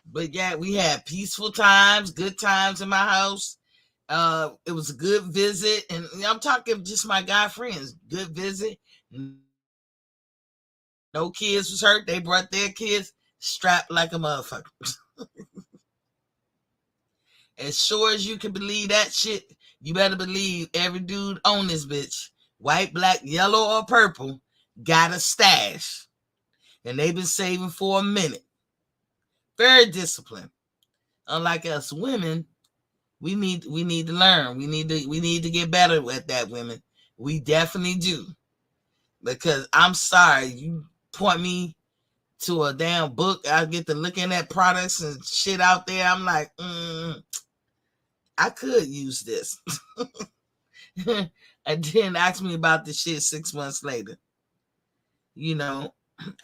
But yeah, we had peaceful times, good times in my house. It was a good visit, and I'm talking just my guy friends. Good visit. No kids was hurt. They brought their kids strapped like a motherfucker. As sure as you can believe that shit, you better believe every dude on this bitch, white, black, yellow, or purple, got a stash. And they've been saving for a minute. Very disciplined. Unlike us women, we need to learn. We need to get better at that, women. We definitely do. Because I'm sorry, you point me to a damn book, I get to looking at products and shit out there. I'm like, I could use this. And then ask me about the shit 6 months later. I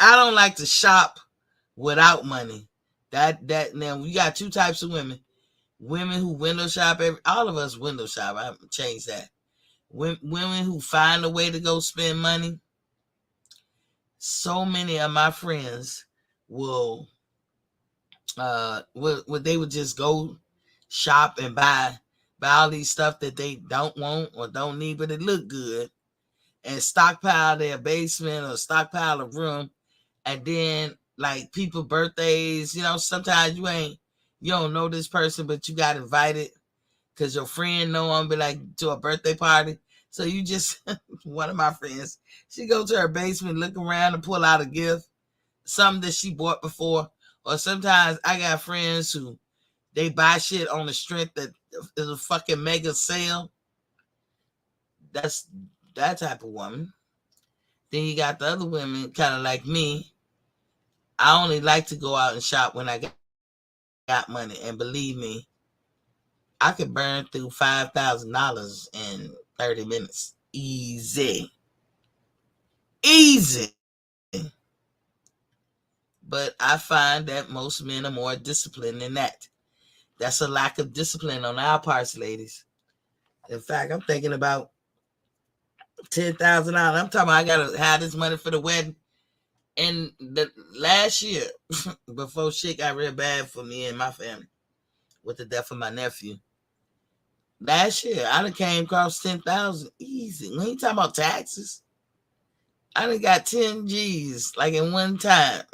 don't like to shop without money. That now we got two types of women. Women who window shop. All of us window shop. I haven't changed that. Women who find a way to go spend money. So many of my friends will they would just go shop and buy all these stuff that they don't want or don't need, but it look good, and stockpile their basement or stockpile a room. And then, like, people birthdays, sometimes you don't know this person, but you got invited because your friend know them, be like, to a birthday party. So you just, one of my friends, she go to her basement, look around and pull out a gift, something that she bought before. Or sometimes I got friends who they buy shit on the strength that is a fucking mega sale. That's that type of woman. Then you got the other women, kind of like me. I only like to go out and shop when I got money. And believe me, I could burn through $5,000 in 30 minutes. Easy. But I find that most men are more disciplined than that. That's a lack of discipline on our parts, ladies. In fact, I'm thinking about $10,000. I'm talking about I gotta have this money for the wedding. And the last year, before shit got real bad for me and my family, with the death of my nephew, last year I done came across 10,000 easy. When you talking about taxes, I done got 10 G's like in one time.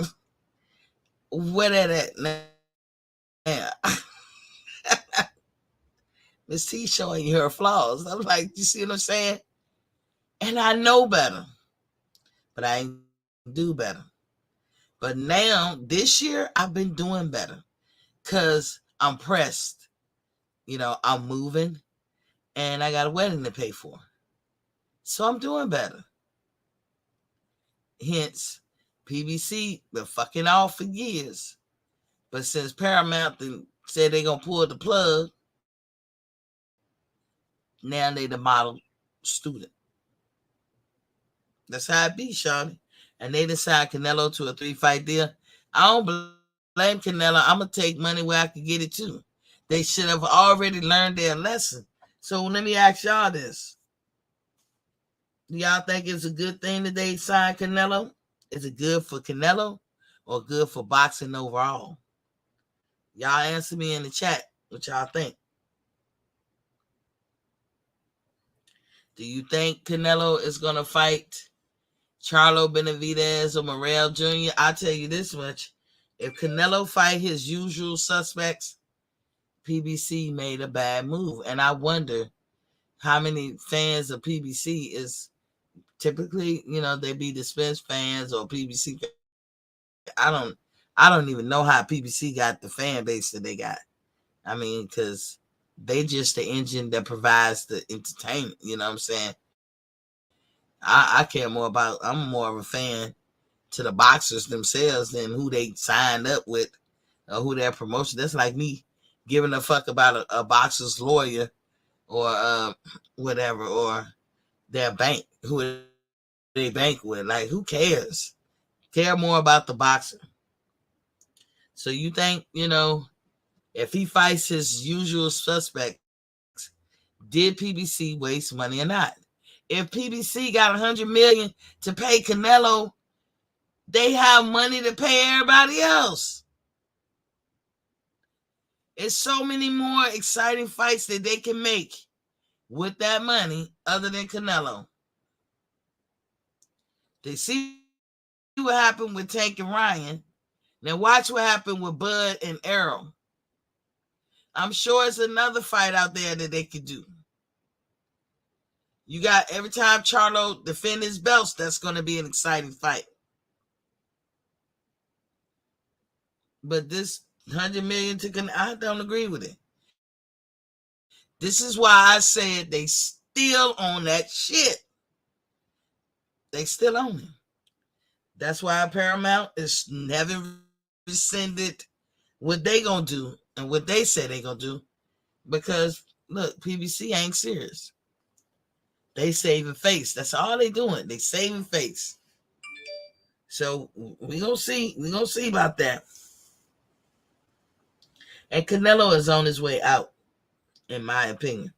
Where that at now? Miss T showing you her flaws. I'm like, you see what I'm saying? And I know better, but I ain't do better. But now, this year, I've been doing better because I'm pressed. I'm moving and I got a wedding to pay for. So I'm doing better. Hence, PBC been fucking off for years. But since Paramount said they're going to pull the plug, now they the model student. That's how it be, Shawty. And they decide Canelo to a 3-fight deal. I don't blame Canelo. I'm going to take money where I can get it too. They should have already learned their lesson. So let me ask y'all this. Do y'all think it's a good thing that they signed Canelo? Is it good for Canelo or good for boxing overall? Y'all answer me in the chat what y'all think. Do you think Canelo is going to fight Charlo Benavidez or Morrell Jr.? I'll tell you this much. If Canelo fight his usual suspects, PBC made a bad move. And I wonder how many fans of PBC is typically, they be the Spence fans or PBC fans. I don't even know how PBC got the fan base that they got. I mean, because they just the engine that provides the entertainment. You know what I'm saying? I care more about, I'm more of a fan to the boxers themselves than who they signed up with or who their promotion. That's like me giving a fuck about a boxer's lawyer or whatever, or their bank, who they bank with. Like, who cares? Care more about the boxer. So you think, if he fights his usual suspects, did PBC waste money or not? If PBC got $100 million to pay Canelo, they have money to pay everybody else. It's so many more exciting fights that they can make with that money other than Canelo. They see what happened with Tank and Ryan. Now watch what happened with Bud and Errol. I'm sure it's another fight out there that they could do. You got every time Charlo defend his belts, that's going to be an exciting fight. But this $100 million I don't agree with it. This is why I said they still own that shit. They still own it. That's why Paramount is never rescinded what they gonna do and what they say they gonna do. Because look, PBC ain't serious. They saving face. That's all they doing. They saving face. So we gonna see. We gonna see about that. And Canelo is on his way out, in my opinion.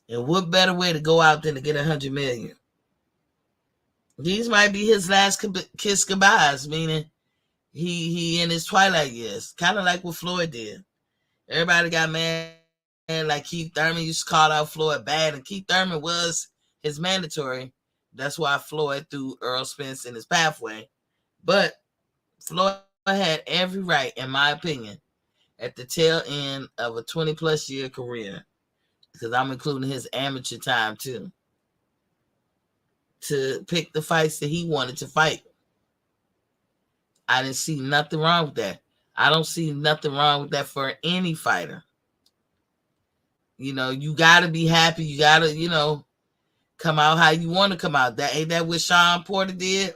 And what better way to go out than to get $100 million? These might be his last kiss goodbyes, meaning he in his twilight years, kind of like what Floyd did. Everybody got mad, like Keith Thurman used to call out Floyd bad, and Keith Thurman was his mandatory. That's why Floyd threw Errol Spence in his pathway. But Floyd had every right, in my opinion, at the tail end of a 20-plus year career, because I'm including his amateur time too, to pick the fights that he wanted to fight. I didn't see nothing wrong with that. I don't see nothing wrong with that for any fighter. You got to be happy. You got to, come out how you want to come out. That ain't that what Sean Porter did?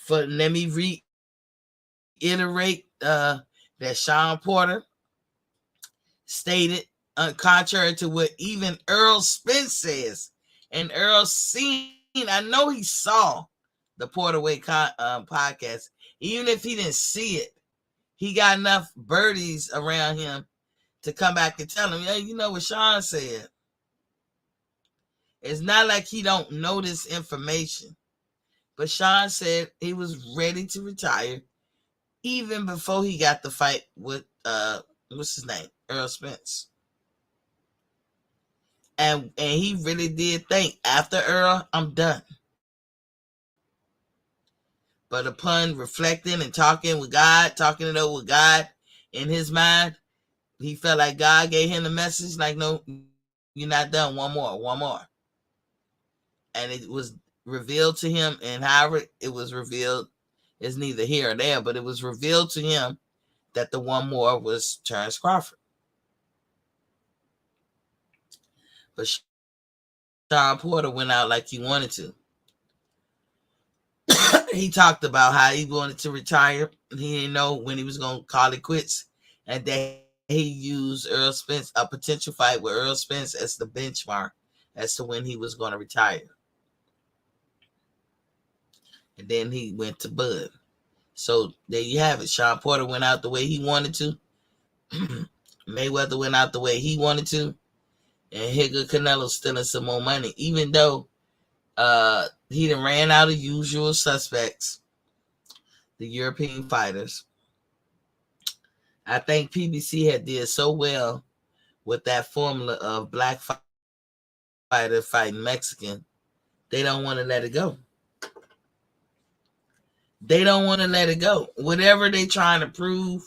Let me reiterate that Sean Porter stated, contrary to what even Errol Spence says, and Errol I know he saw the Porter Way podcast. Even if he didn't see it, he got enough birdies around him to come back and tell him, yeah, you know what Sean said. It's not like he don't know this information. But Sean said he was ready to retire even before he got the fight with, what's his name? Errol Spence. And he really did think, after Earl, I'm done. But upon reflecting and talking with God, talking it over with God in his mind, he felt like God gave him the message, like, no, you're not done. One more. And it was revealed to him, and however it was revealed is neither here or there, but it was revealed to him that the one more was Terrence Crawford. But Sean Porter went out like he wanted to. He talked about how he wanted to retire. He didn't know when he was going to call it quits. And that he used Errol Spence, a potential fight with Errol Spence, as the benchmark as to when he was going to retire. And then he went to Bud. So there you have it. Sean Porter went out the way he wanted to. Mayweather went out the way he wanted to. And here goes Canelo stealing some more money. Even though he done ran out of usual suspects, the European fighters. I think PBC had did so well with that formula of black fighter fighting Mexican. They don't want to let it go. They don't want to let it go. Whatever they trying to prove,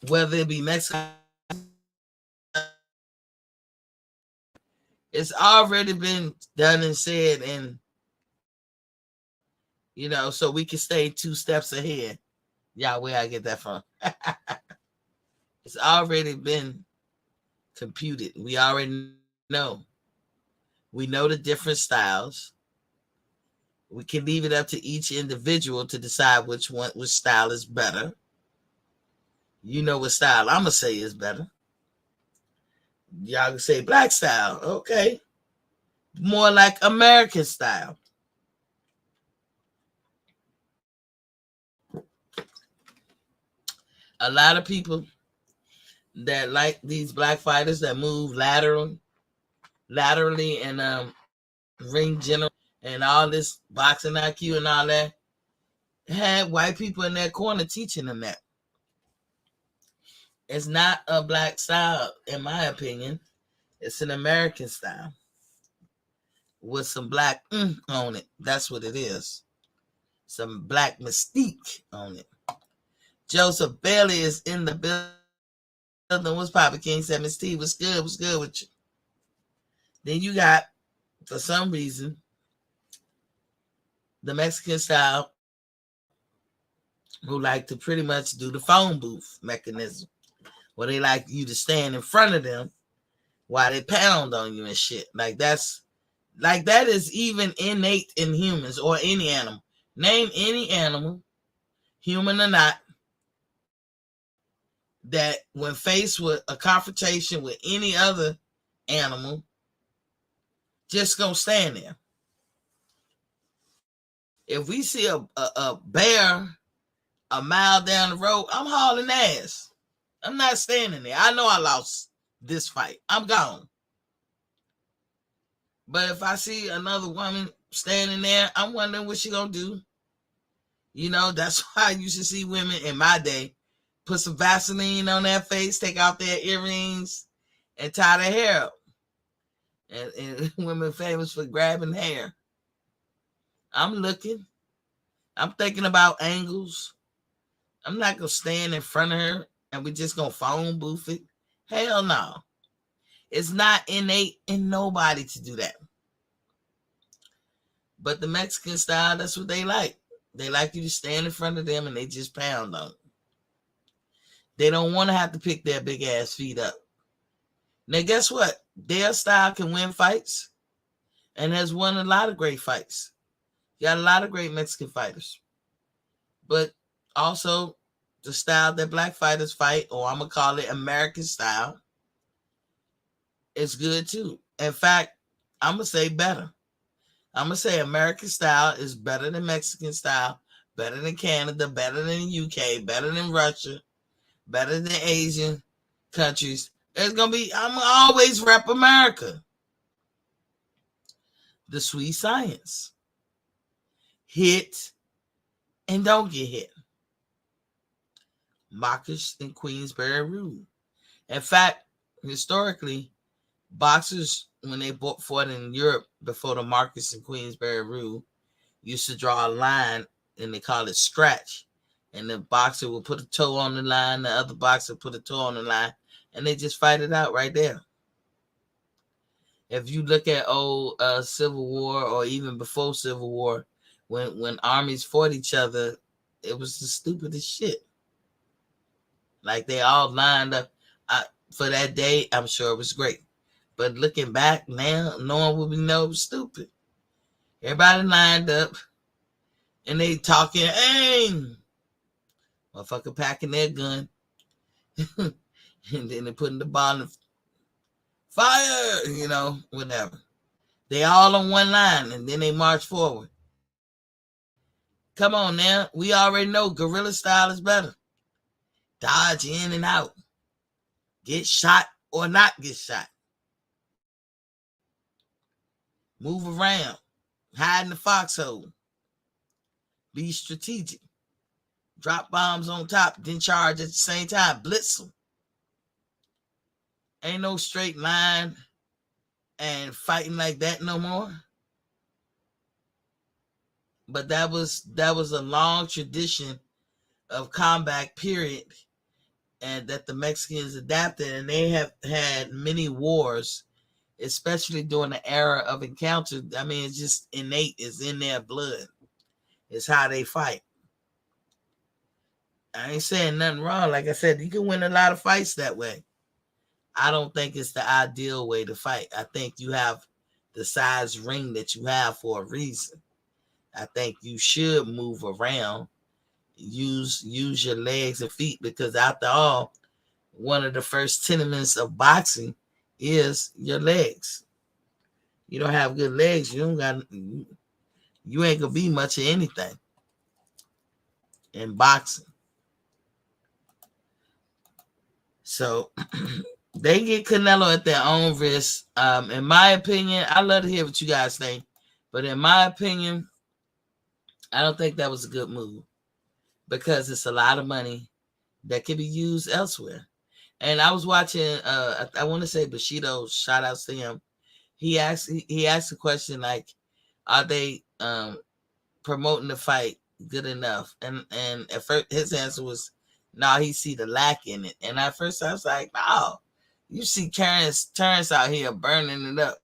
whether it be Mexican, it's already been done and said, and so we can stay 2 steps ahead. Yeah, where I get that from? It's already been computed. We already know. We know the different styles. We can leave it up to each individual to decide which style is better. You know what style I'm gonna say is better. Y'all can say black style, okay? More like American style. A lot of people that like these black fighters that move laterally and ring general and all this boxing IQ and all that, had white people in their corner teaching them that. It's not a black style, in my opinion. It's an American style with some black on it. That's what it is. Some black mystique on it. Joseph Bailey is in the building. What's poppin', King? Said, Miss T, what's good? What's good with you? Then you got, for some reason, the Mexican style who like to pretty much do the phone booth mechanism, where they like you to stand in front of them while they pound on you and shit. Like that is even innate in humans or any animal. Name any animal, human or not, that when faced with a confrontation with any other animal, just gonna stand there. If we see a bear a mile down the road, I'm hauling ass. I'm not standing there. I know I lost this fight. I'm gone. But if I see another woman standing there, I'm wondering what she gonna do. That's why I used to see women in my day put some Vaseline on their face, take out their earrings, and tie their hair up. And women famous for grabbing hair. I'm looking. I'm thinking about angles. I'm not going to stand in front of her and we're just going to phone booth it. Hell no. It's not innate in nobody to do that. But the Mexican style, that's what they like. They like you to stand in front of them and they just pound on it. They don't want to have to pick their big ass feet up. Now, guess what? Their style can win fights and has won a lot of great fights. You got a lot of great Mexican fighters. But also, the style that black fighters fight, or I'm going to call it American style, is good too. In fact, I'm going to say better. I'm going to say American style is better than Mexican style, better than Canada, better than the UK, better than Russia, better than Asian countries. I'm going to always rep America. The sweet science. Hit and don't get hit. Marcus and Queensberry rule. In fact, historically, boxers, when they fought in Europe before the Marcus and Queensberry rule, used to draw a line and they call it scratch. And the boxer would put a toe on the line, the other boxer put a toe on the line, and they just fight it out right there. If you look at old Civil War or even before Civil War, when armies fought each other, it was the stupidest shit. Like they all lined up for that day. I'm sure it was great. But looking back now, knowing what we know was stupid. Everybody lined up and they talking, aim. Motherfucker packing their gun. And then they putting the ball in the fire, whatever. They all on one line and then they march forward. Come on now. We already know guerrilla style is better. Dodge in and out. Get shot or not get shot. Move around. Hide in the foxhole. Be strategic. Drop bombs on top, then charge at the same time. Blitz them. Ain't no straight line and fighting like that no more. But that was a long tradition of combat, period, and that the Mexicans adapted, and they have had many wars, especially during the era of encounter. I mean, it's just innate. It's in their blood. It's how they fight. I ain't saying nothing wrong. Like I said, you can win a lot of fights that way. I don't think it's the ideal way to fight. I think you have the size ring that you have for a reason. I think you should move around, use your legs and feet, because after all, one of the first tenements of boxing is your legs. You don't have good legs, you ain't gonna be much of anything in boxing. So they get Canelo at their own risk. In my opinion, I love to hear what you guys think, but in my opinion, I don't think that was a good move because it's a lot of money that can be used elsewhere. And I was watching, I want to say Bushido, shout outs to him. He asked a question like, are they promoting the fight good enough? And at first his answer was, no, he see the lack in it. And at first I was like, no, you see Terrence out here burning it up,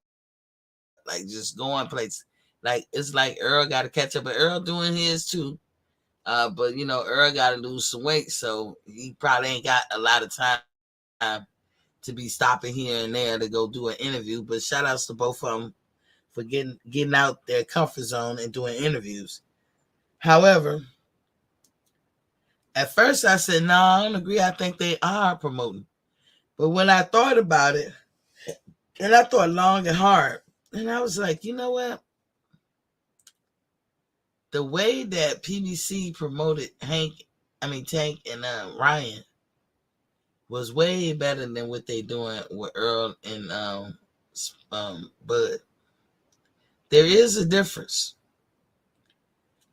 like just going places. Like it's like Earl got to catch up, but Earl doing his too. But Earl got to lose some weight, so he probably ain't got a lot of time to be stopping here and there to go do an interview. But shout outs to both of them for getting out their comfort zone and doing interviews. However, at first I said, no, I don't agree. I think they are promoting. But when I thought about it, and I thought long and hard, and I was like, you know what? The way that PBC promoted Tank and Ryan was way better than what they doing with Earl and Bud. There is a difference.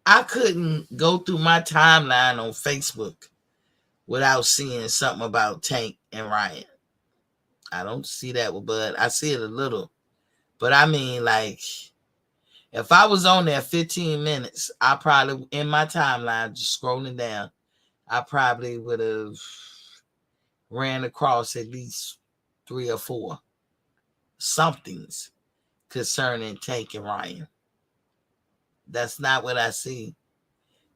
I couldn't go through my timeline on Facebook without seeing something about Tank and Ryan. I don't see that with Bud. I see it a little. But I mean, like, if I was on there 15 minutes, I probably, in my timeline, just scrolling down, I probably would have ran across at least 3 or 4 somethings concerning Tank and Ryan. That's not what I see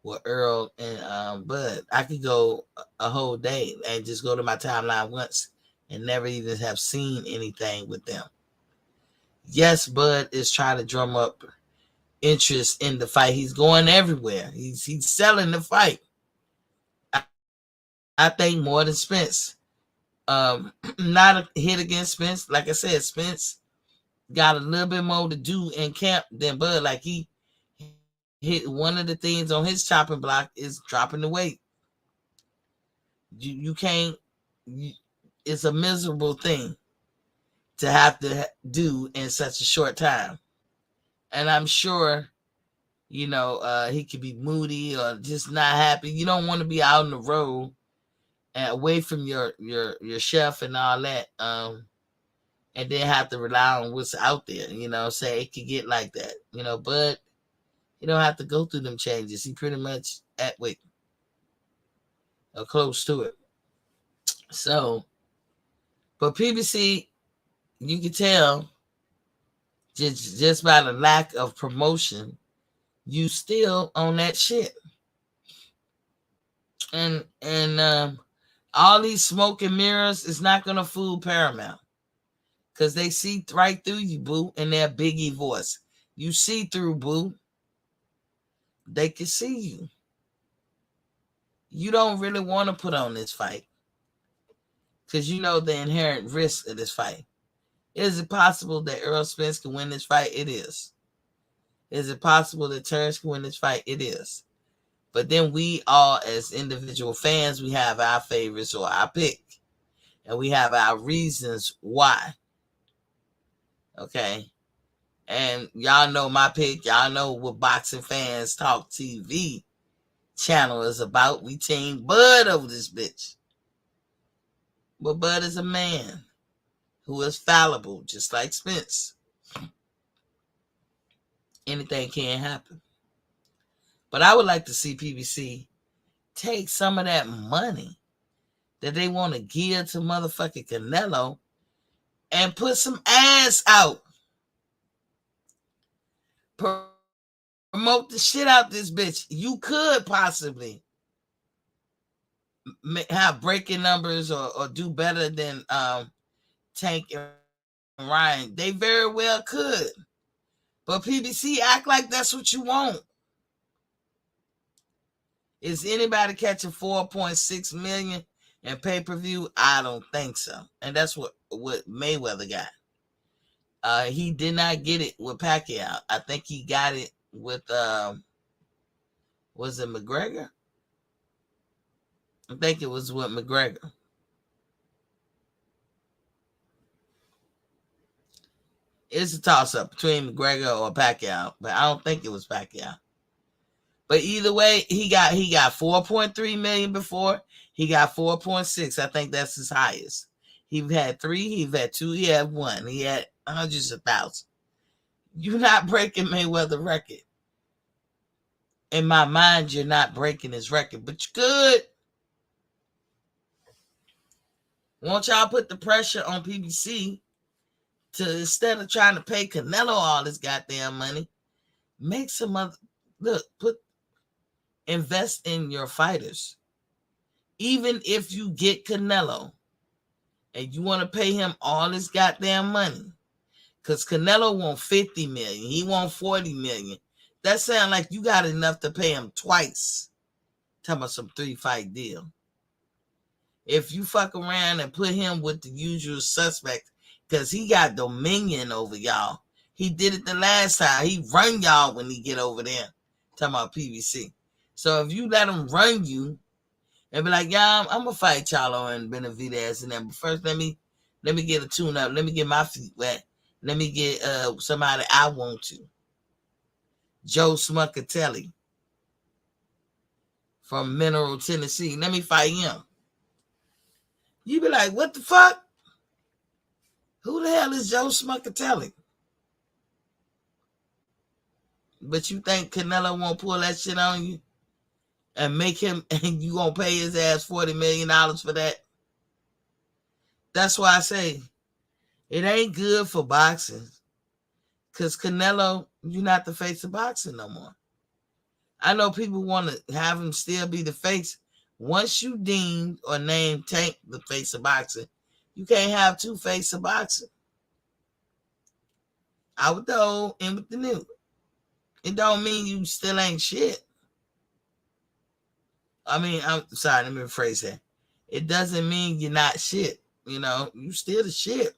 with Earl and Bud. I could go a whole day and just go to my timeline once and never even have seen anything with them. Yes, Bud is trying to drum up interest in the fight. He's going everywhere. He's selling the fight. I think more than Spence. Not a hit against Spence. Like I said, Spence got a little bit more to do in camp than Bud. Like he hit one of the things on his chopping block is dropping the weight. You can't. It's a miserable thing to have to do in such a short time. And I'm sure, he could be moody or just not happy. You don't want to be out on the road and away from your chef and all that, and then have to rely on what's out there. Say it could get like that. But you don't have to go through them changes. He pretty much at weight or close to it. So, but PBC, you can tell just by the lack of promotion, you still on that shit. And all these smoke and mirrors is not gonna fool Paramount, Because they see right through you, boo, in their Biggie voice. You see through, boo. They can see you. You don't really want to put on this fight because you know the inherent risk of this fight. Is it possible that Errol Spence can win this fight? It is. Is it possible that Terrence can win this fight? It is. But then we all, as individual fans, we have our favorites or our pick. And we have our reasons why. Okay? And y'all know my pick. Y'all know what Boxing Fans Talk TV channel is about. We team Bud over this bitch. But Bud is a man who is fallible, just like Spence. Anything can happen. But I would like to see PBC take some of that money that they want to give to motherfucking Canelo and put some ads out. Promote the shit out this bitch. You could possibly have breaking numbers or do better than Tank and Ryan. They very well could. But PBC act like that's what you want. Is anybody catching 4.6 million in pay-per-view? I don't think so. And that's what Mayweather got. He did not get it with Pacquiao. I think he got it with was it McGregor? I think it was with McGregor. It's a toss-up between McGregor or Pacquiao, but I don't think it was Pacquiao. But either way, he got 4.3 million before. He got 4.6. I think that's his highest. He had 3, he had 2, he had 1. He had hundreds of thousands. You're not breaking Mayweather's record. In my mind, you're not breaking his record, but you could. Won't y'all put the pressure on PBC to, instead of trying to pay Canelo all this goddamn money, make some other, invest in your fighters. Even if you get Canelo and you want to pay him all this goddamn money, because Canelo wants 50 million, he wants 40 million. That sounds like you got enough to pay him twice. Talking about some 3-fight deal. If you fuck around and put him with the usual suspect, because he got dominion over y'all. He did it the last time. He run y'all when he get over there. Talking about PBC. So if you let him run you and be like, yeah, I'm gonna fight Charlo and Benavidez and then, but first let me get a tune up. Let me get my feet wet. Let me get somebody I want to. Joe Smuckatelli from Mineral, Tennessee. Let me fight him. You be like, what the fuck? Who the hell is Joe Smuckatelli? But you think Canelo won't pull that shit on you and make him, and you gonna pay his ass $40 million for that? That's why I say it ain't good for boxing. Because Canelo, you're not the face of boxing no more. I know people want to have him still be the face. Once you deemed or named Tank the face of boxing, you can't have 2 faces of boxing. Out with the old, in with the new. It don't mean you still ain't shit. I mean, I'm sorry, let me rephrase that. It doesn't mean you're not shit. You know, you still the shit.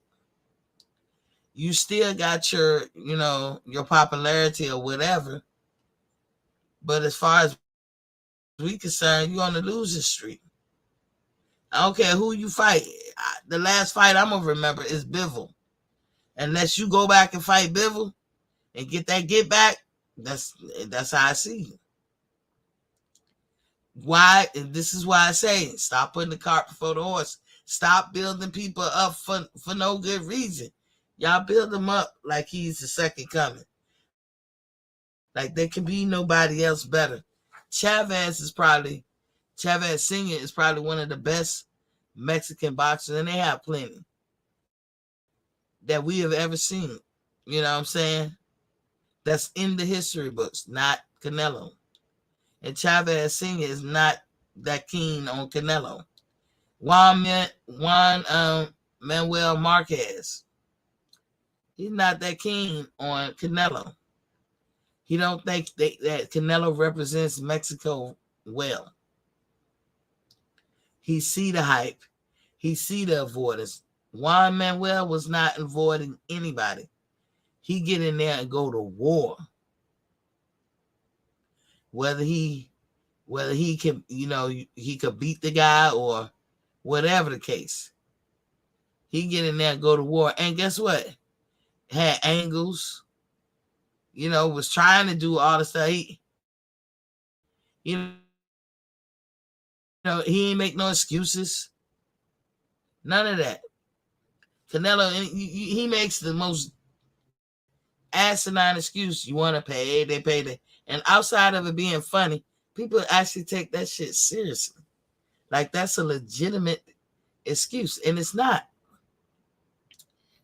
You still got your, your popularity or whatever. But as far as we concerned, you're on the losing streak. I don't care who you fight. The last fight I'm going to remember is Bivol. Unless you go back and fight Bivol and get that get back, that's how I see you. Why? And this is why I say, stop putting the cart before the horse. Stop building people up for no good reason. Y'all build him up like he's the second coming. Like there can be nobody else better. Chavez Sr. is probably one of the best Mexican boxers, and they have plenty that we have ever seen. You know what I'm saying? That's in the history books, not Canelo. And Chavez Sr. is not that keen on Canelo. Juan Manuel Marquez. He's not that keen on Canelo. He don't think that Canelo represents Mexico well. He see the hype. He see the avoidance. Juan Manuel was not avoiding anybody. He get in there and go to war. Whether he can, he could beat the guy or whatever the case. He get in there and go to war. And guess what? Had angles, was trying to do all the stuff. He ain't make no excuses. None of that. Canelo, he makes the most asinine excuse. You want to pay, they pay. And outside of it being funny, people actually take that shit seriously. Like that's a legitimate excuse, and it's not.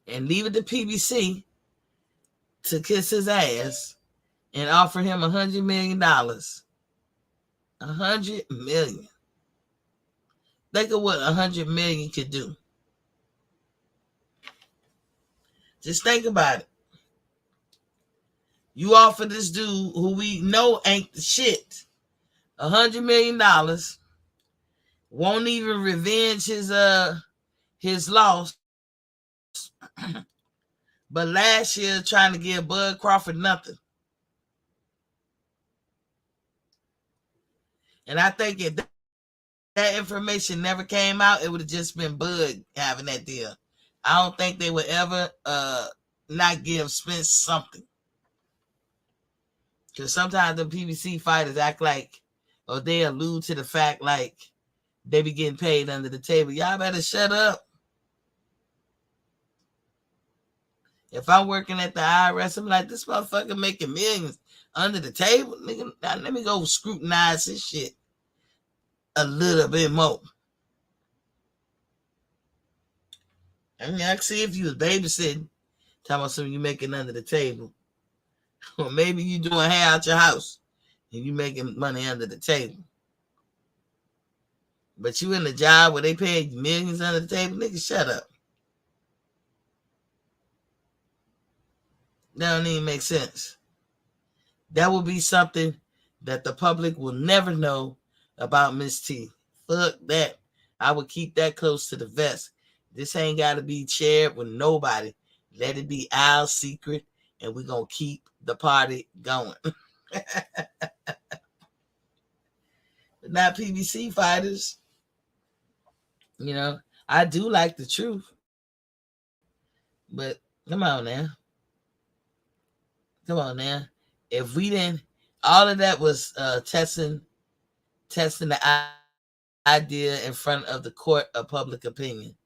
And leave it to PBC to kiss his ass and offer him $100 million. $100 million. Think of what $100 million could do. Just think about it. You offer this dude who we know ain't the shit $100 million, won't even revenge his loss. But last year trying to give Bud Crawford nothing. And I think if that information never came out, it would have just been Bud having that deal. I don't think they would ever not give Spence something. Because sometimes the PBC fighters act like, or they allude to the fact like they be getting paid under the table. Y'all better shut up. If I'm working at the IRS, I'm like, this motherfucker making millions under the table. Nigga, let me go scrutinize this shit a little bit more. I mean, I can see if you was babysitting, talking about something you making under the table. Or maybe you doing hair out your house and you making money under the table. But you in a job where they pay you millions under the table, nigga, shut up. That don't even make sense. That would be something that the public will never know about Miss T. Fuck that. I would keep that close to the vest. This ain't got to be shared with nobody. Let it be our secret, and we're going to keep the party going. Not PBC fighters. I do like the truth. But come on now. Come on now. If we didn't, all of that was testing the idea in front of the court of public opinion.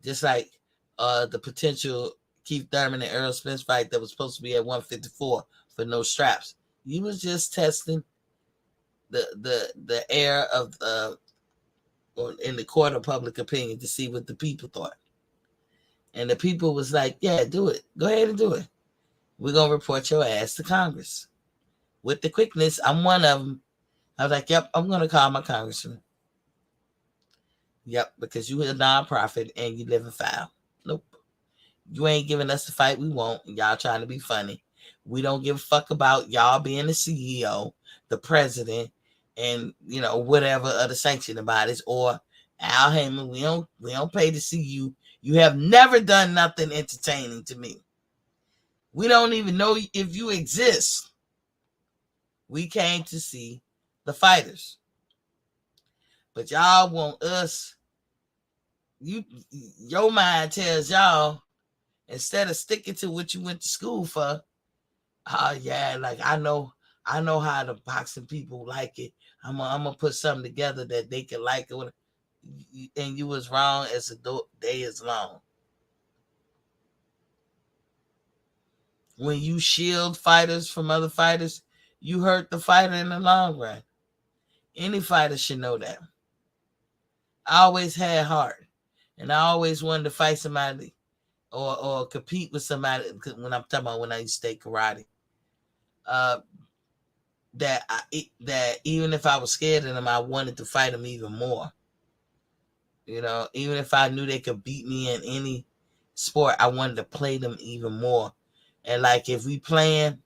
Just like the potential Keith Thurman and Errol Spence fight that was supposed to be at 154 for no straps. You was just testing the air of or in the court of public opinion to see what the people thought. And the people was like, yeah, do it. Go ahead and do it. We're going to report your ass to Congress. With the quickness, I'm one of them. I was like, yep, I'm going to call my congressman. Yep, because you a nonprofit and you live in foul. Nope. You ain't giving us the fight we want. Y'all trying to be funny. We don't give a fuck about y'all being the CEO, the president, and whatever other sanctioning bodies, or Al Heyman. We don't pay to see you. You have never done nothing entertaining to me. We don't even know if you exist. We came to see the fighters. But y'all want us. Your mind tells y'all, instead of sticking to what you went to school for, yeah, like I know how the boxing people like it. I'm gonna put something together that they can like it. And you was wrong as the day is long. When you shield fighters from other fighters, you hurt the fighter in the long run. Any fighter should know that. I always had heart, and I always wanted to fight somebody or compete with somebody. When I'm talking about when I used to take karate, that even if I was scared of them, I wanted to fight them even more. Even if I knew they could beat me in sport, I wanted to play them even more. And like if we playing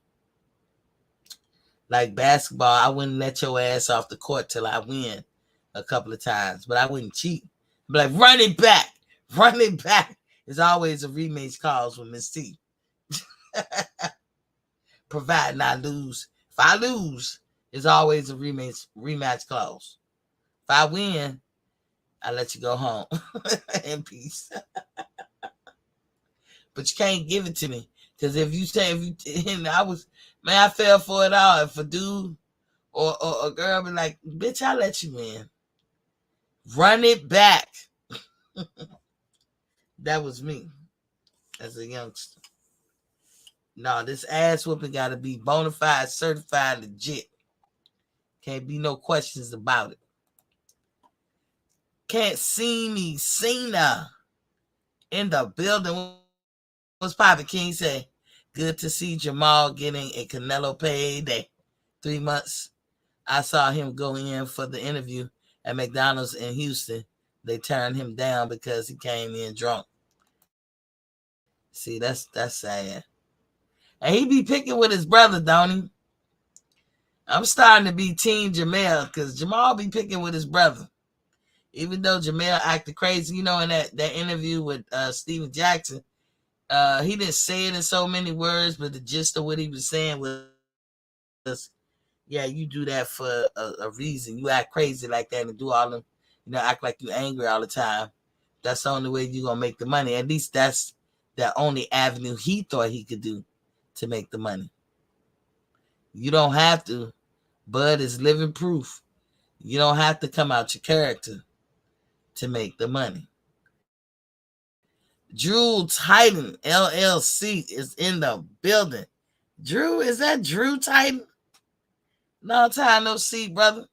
like basketball, I wouldn't let your ass off the court till I win a couple of times, but I wouldn't cheat. I'd be like, run it back, run it back. There's always a rematch clause with Miss T. Providing I lose. If I lose, there's always a rematch clause. If I win, I let you go home in peace. But you can't give it to me. Because if you say, and I fell for it all. If a dude or a girl be like, bitch, I let you in. Run it back. That was me as a youngster. No, this ass whooping got to be bona fide, certified, legit. Can't be no questions about it. Can't see me, Cena in the building. What's poppin'? King say, good to see Jamal getting a Canelo payday. 3 months. I saw him go in for the interview at McDonald's in Houston. They turned him down because he came in drunk. See, that's sad. And he be picking with his brother, don't he? I'm starting to be Team Jamel because Jamal be picking with his brother. Even though Jamel acted crazy, in that interview with Steven Jackson, he didn't say it in so many words, but the gist of what he was saying was, yeah, you do that for a reason. You act crazy like that and do all them, act like you angry all the time. That's the only way you're going to make the money. At least that's the only avenue he thought he could do to make the money. You don't have to. Bud is living proof. You don't have to come out your character to make the money. Drew Titan LLC is in the building. Drew, is that Drew Titan? No time, no see, brother.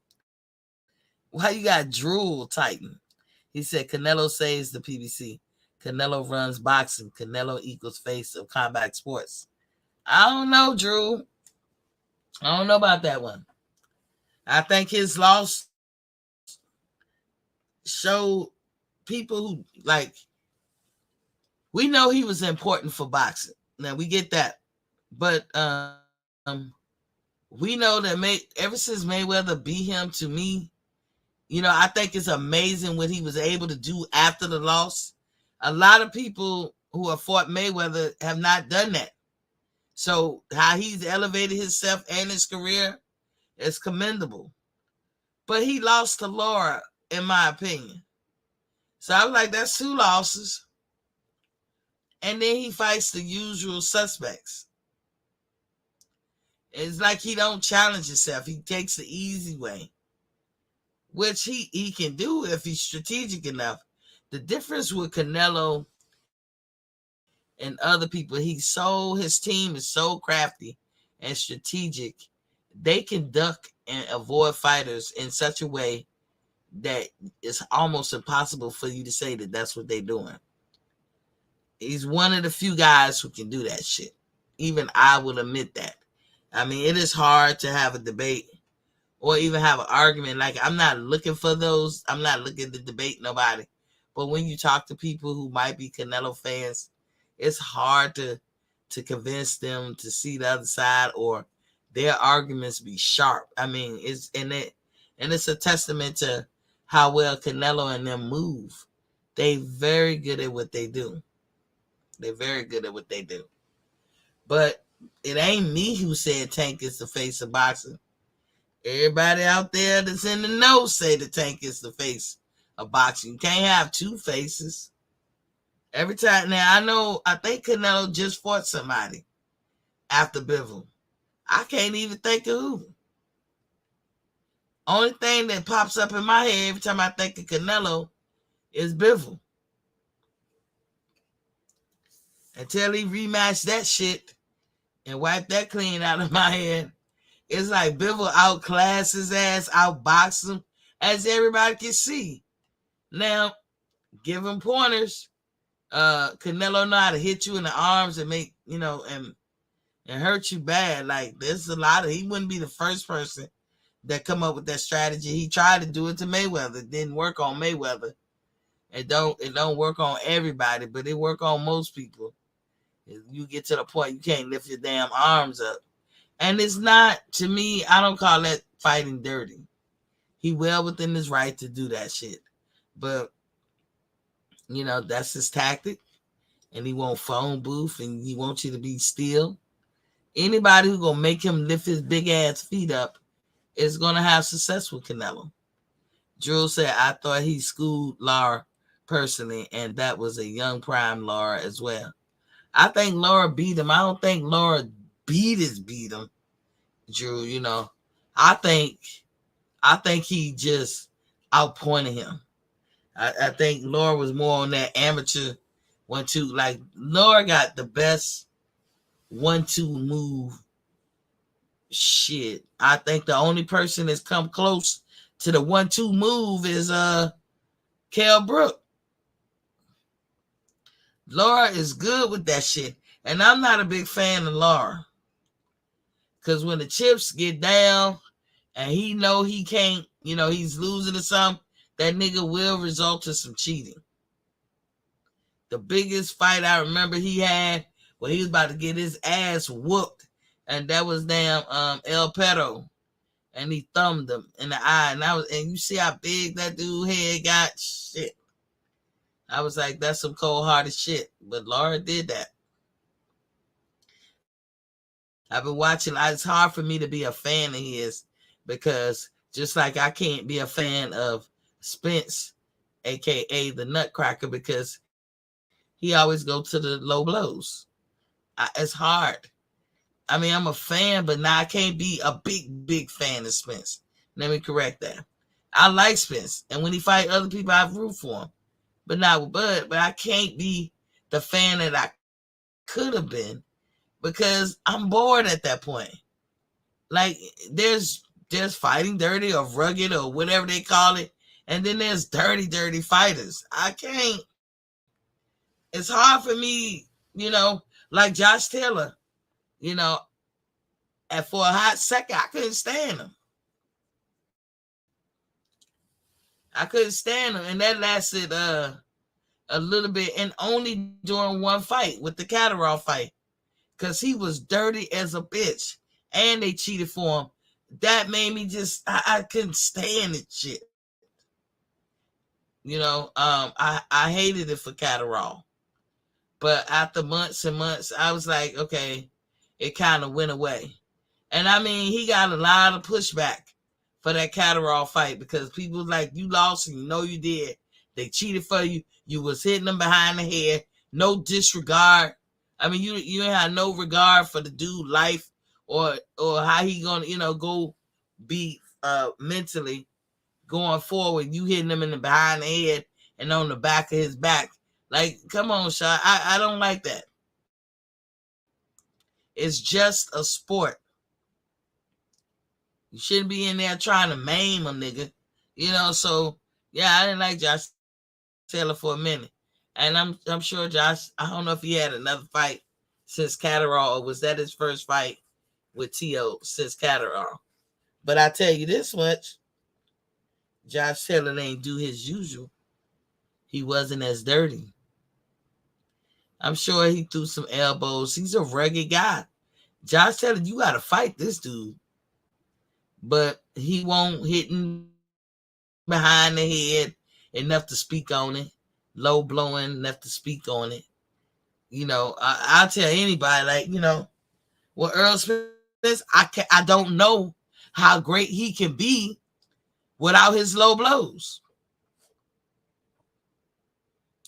Why you got Drew Titan? He said Canelo saves the PBC. Canelo runs boxing. Canelo equals face of combat sports. I don't know, Drew. I don't know about that one. I think his loss showed people who, we know he was important for boxing. Now, we get that. But we know that ever since Mayweather beat him, to me, I think it's amazing what he was able to do after the loss. A lot of people who have fought Mayweather have not done that. So how he's elevated himself and his career is commendable. But he lost to Laura, in my opinion. So I was like, that's 2 losses. And then he fights the usual suspects. It's like he don't challenge himself. He takes the easy way, which he can do if he's strategic enough. The difference with Canelo and other people, his team is so crafty and strategic. They can duck and avoid fighters in such a way that it's almost impossible for you to say that that's what they're doing. He's one of the few guys who can do that shit. Even I will admit that. I mean, it is hard to have a debate or even have an argument. Like, I'm not looking for those. I'm not looking to debate nobody. But when you talk to people who might be Canelo fans, it's hard to convince them to see the other side or their arguments be sharp. I mean, it's a testament to how well Canelo and them move. They very good at what they do. They're very good at what they do. But it ain't me who said Tank is the face of boxing. Everybody out there that's in the know say the Tank is the face of boxing. You can't have 2 faces. Every time. Now, I think Canelo just fought somebody after Bivol. I can't even think of who. Only thing that pops up in my head every time I think of Canelo is Bivol. Until he rematched that shit and wiped that clean out of my head, it's like Bivol outclassed his ass, outboxed him, as everybody can see. Now, give him pointers. Canelo know how to hit you in the arms and make, and hurt you bad. Like, there's a lot of, he wouldn't be the first person that come up with that strategy. He tried to do it to Mayweather. It didn't work on Mayweather. It don't work on everybody, but it work on most people. You get to the point you can't lift your damn arms up. And it's not, to me, I don't call that fighting dirty. He well within his right to do that shit. But, that's his tactic. And he won't phone booth and he wants you to be still. Anybody who gonna make him lift his big ass feet up is gonna have success with Canelo. Drew said, I thought he schooled Laura personally, and that was a young prime Laura as well. I think Laura beat him. I don't think Laura beat him, Drew. I think he just outpointed him. I think Laura was more on that amateur 1-2. Like, Laura got the best 1-2 move. Shit. I think the only person that's come close to the 1-2 move is Kell Brook. Laura is good with that shit. And I'm not a big fan of Laura. Because when the chips get down and he know he can't, he's losing to something, that nigga will result to some cheating. The biggest fight I remember he had when he was about to get his ass whooped, and that was damn El Perro, and he thumbed him in the eye, and you see how big that dude head got. Shit, I was like, that's some cold-hearted shit. But Laura did that. I've been watching. It's hard for me to be a fan of his because just like I can't be a fan of Spence, aka the Nutcracker, because he always go to the low blows. It's hard. I mean, I'm a fan, but now I can't be a big fan of Spence. Let me correct that. I like Spence, and when he fight other people, I root for him. But not with Bud. But I can't be the fan that I could have been because I'm bored at that point. Like, there's fighting dirty or rugged or whatever they call it, and then there's dirty fighters. I can't. It's hard for me, like Josh Taylor, and for a hot second, I couldn't stand him. And that lasted a little bit, and only during one fight with the Catterall fight, because he was dirty as a bitch, and they cheated for him. That made me just, I couldn't stand it shit. I hated it for Catterall. But after months and months, I was like, okay, it kind of went away. And I mean, he got a lot of pushback for that Catterall fight because people was like, you lost and you did. They cheated for you. You was hitting them behind the head. No disregard. I mean, you had no regard for the dude life or how he gonna, go be mentally going forward. You hitting him in the behind the head and on the back of his back. Like, come on, Shaw. I don't like that. It's just a sport. You shouldn't be in there trying to maim a nigga. So, yeah, I didn't like Josh Taylor for a minute. And I'm sure Josh, I don't know if he had another fight since Catterall, or was that his first fight with T.O. since Catterall. But I tell you this much, Josh Taylor ain't do his usual. He wasn't as dirty. I'm sure he threw some elbows. He's a rugged guy. Josh Taylor, you got to fight this dude. But he won't hit him behind the head enough to speak on it. Low blowing enough to speak on it. I'll tell anybody, like, well, Errol Spence, I don't know how great he can be without his low blows.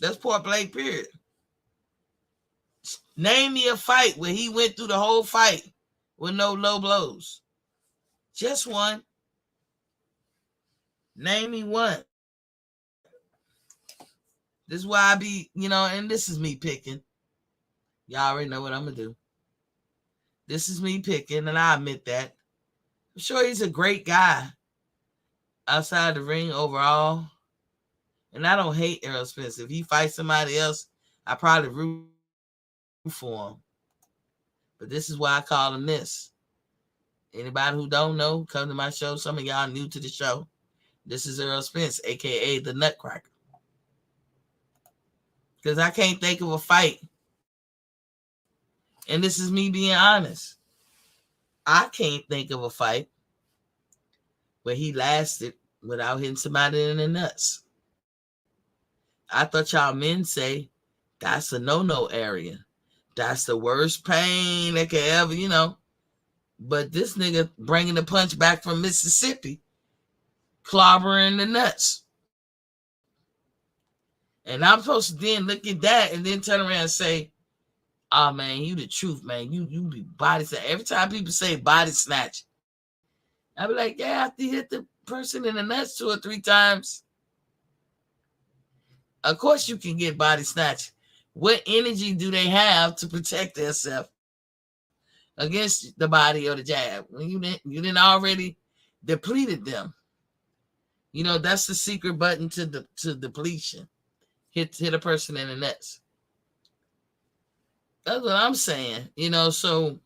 That's point blank, period. Name me a fight where he went through the whole fight with no low blows. Just one. Name me one. This is why I be, and this is me picking. Y'all already know what I'm going to do. This is me picking, and I admit that. I'm sure he's a great guy outside the ring overall. And I don't hate Errol Spence. If he fights somebody else, I probably root for him. But this is why I call him this. Anybody who don't know, come to my show. Some of y'all new to the show. This is Errol Spence, a.k.a. the Nutcracker. Because I can't think of a fight. And this is me being honest. I can't think of a fight where he lasted without hitting somebody in the nuts. I thought y'all men say that's a no-no area. That's the worst pain that could ever. But this nigga bringing the punch back from Mississippi, clobbering the nuts. And I'm supposed to then look at that and then turn around and say, oh, man, you the truth, man. You be body snatch. Every time people say body snatch, I be like, yeah, after you hit the person in the nuts 2 or 3 times, of course you can get body snatch. What energy do they have to protect themselves against the body or the jab? When you didn't already depleted them. That's the secret button to depletion. Hit a person in the nuts. That's what I'm saying. So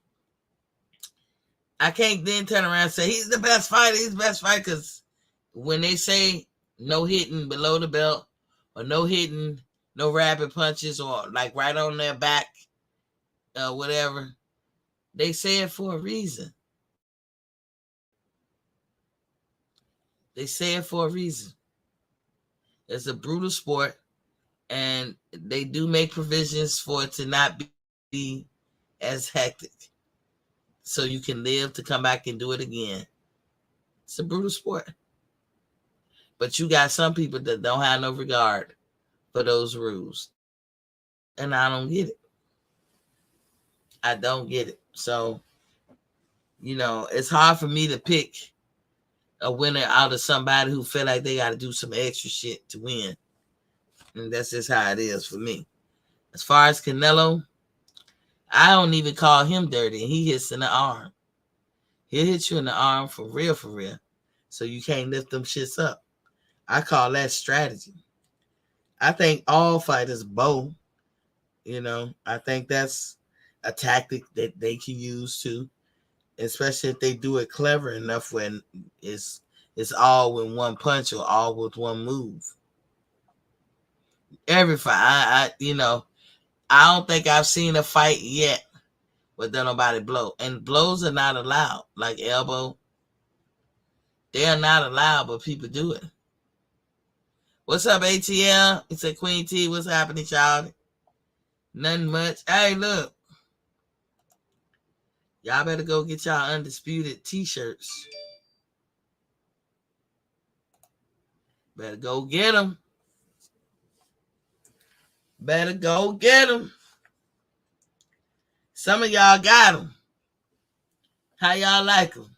I can't then turn around and say he's the best fighter. He's the best fighter, because when they say no hitting below the belt or no hitting, no rapid punches, or like right on their back, whatever, they say it for a reason. They say it for a reason. It's a brutal sport, and they do make provisions for it to not be as hectic, so you can live to come back and do it again. It's a brutal sport. But you got some people that don't have no regard for those rules. And I don't get it. I don't get it. So, it's hard for me to pick a winner out of somebody who feel like they got to do some extra shit to win. And that's just how it is for me. As far as Canelo, I don't even call him dirty. He hits in the arm. He'll hit you in the arm for real, for real. So you can't lift them shits up. I call that strategy. I think all fighters bow. I think that's a tactic that they can use too, especially if they do it clever enough when it's all with one punch or all with one move. Every fight, I don't think I've seen a fight yet where nobody blow. And blows are not allowed, like elbow. They are not allowed, but people do it. What's up, ATL? It's a Queen T. What's happening, child? Nothing much. Hey, look. Y'all better go get y'all undisputed t-shirts. Better go get them. Better go get them. Some of y'all got them. How y'all like them?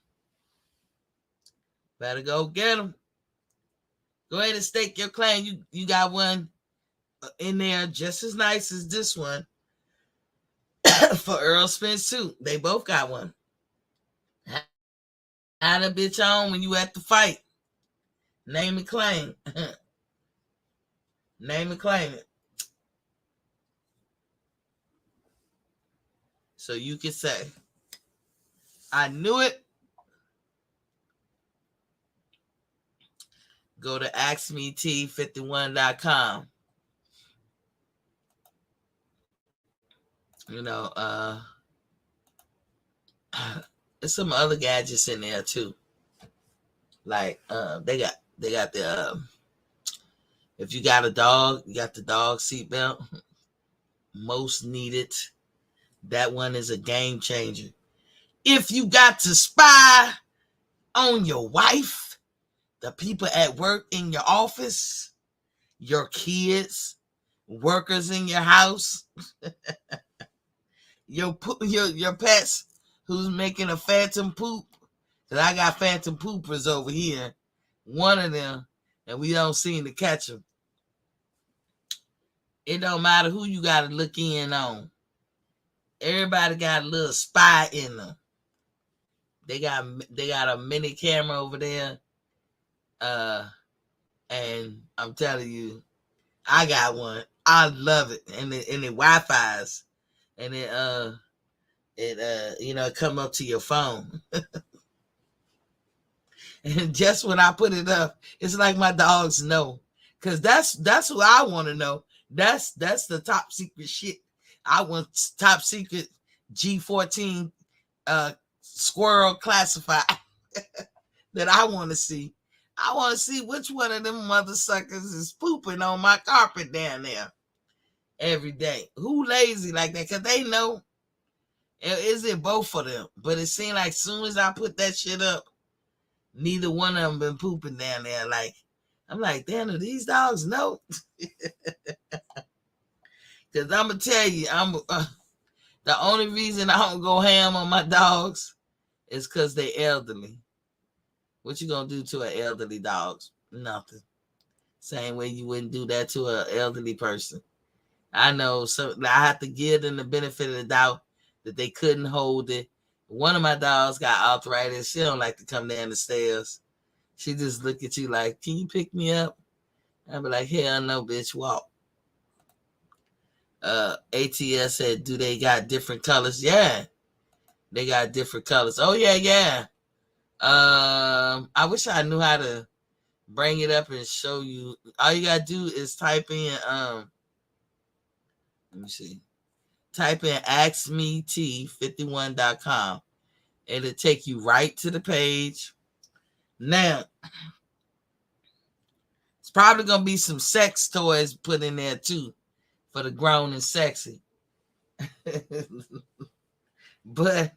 Better go get them. Go ahead and stake your claim. You got one in there just as nice as this one for Errol Spence too. They both got one. Had a bitch on when you at the fight. Name and claim. Name and claim it. So you can say, I knew it. Go to AskMeT51.com. There's some other gadgets in there too. Like they got the if you got a dog, you got the dog seatbelt. Most needed. That one is a game changer. If you got to spy on your wife, the people at work in your office, your kids, workers in your house, your pets who's making a phantom poop. Cause I got phantom poopers over here. One of them, and we don't seem to catch them. It don't matter who you got to look in on. Everybody got a little spy in them. They got a mini camera over there. And I'm telling you, I got one. I love it. And it Wi-Fi's. And it come up to your phone. And just when I put it up, it's like my dogs know. Because that's who I want to know. That's the top secret shit. I want top secret G14 squirrel classified that I want to see. I want to see which one of them mother suckers is pooping on my carpet down there every day. Who lazy like that? Because they know. Is it both of them? But it seemed like as soon as I put that shit up, neither one of them been pooping down there. Like, I'm like, damn, do these dogs know? Because I'm going to tell you, the only reason I don't go ham on my dogs is because they elderly. What you going to do to an elderly dog? Nothing. Same way you wouldn't do that to an elderly person. I know, so I have to give them the benefit of the doubt that they couldn't hold it. One of my dogs got arthritis. She don't like to come down the stairs. She just look at you like, can you pick me up? I'll be like, hell no, bitch, walk. ATS said, do they got different colors? Yeah, they got different colors. Oh, yeah. I wish I knew how to bring it up and show you. All you gotta do is type in, let me see. Type in askmet51.com. It'll take you right to the page. Now, it's probably going to be some sex toys put in there too for the grown and sexy. But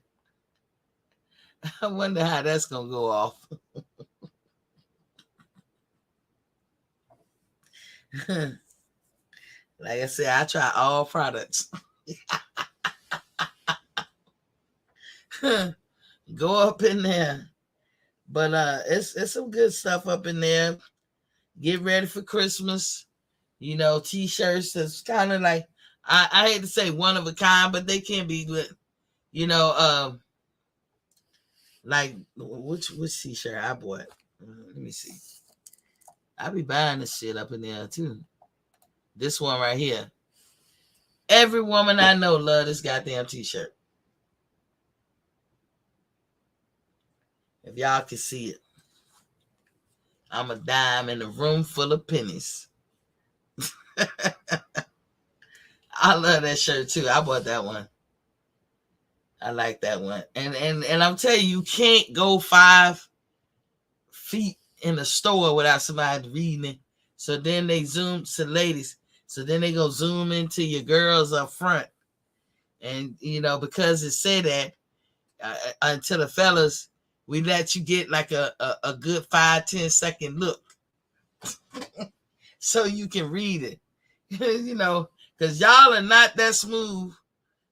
I wonder how that's going to go off. Like I said, I try all products. Go up in there. But it's some good stuff up in there. Get ready for Christmas. You know, t-shirts that's kind of like, I hate to say one of a kind, but they can be good. You know, like which t-shirt I bought. Let me see. I be buying this shit up in there too. This one right here. Every woman I know love this goddamn t-shirt. If y'all can see it. I'm a dime in a room full of pennies. I love that shirt too. I bought that one. I like that one. And I'm telling you, you can't go 5 feet in a store without somebody reading it. So then they zoom to ladies. So then they go zoom into your girls up front. And, you know, because it said that, until the fellas, we let you get like a good 5-10 second look. So you can read it. You know, because y'all are not that smooth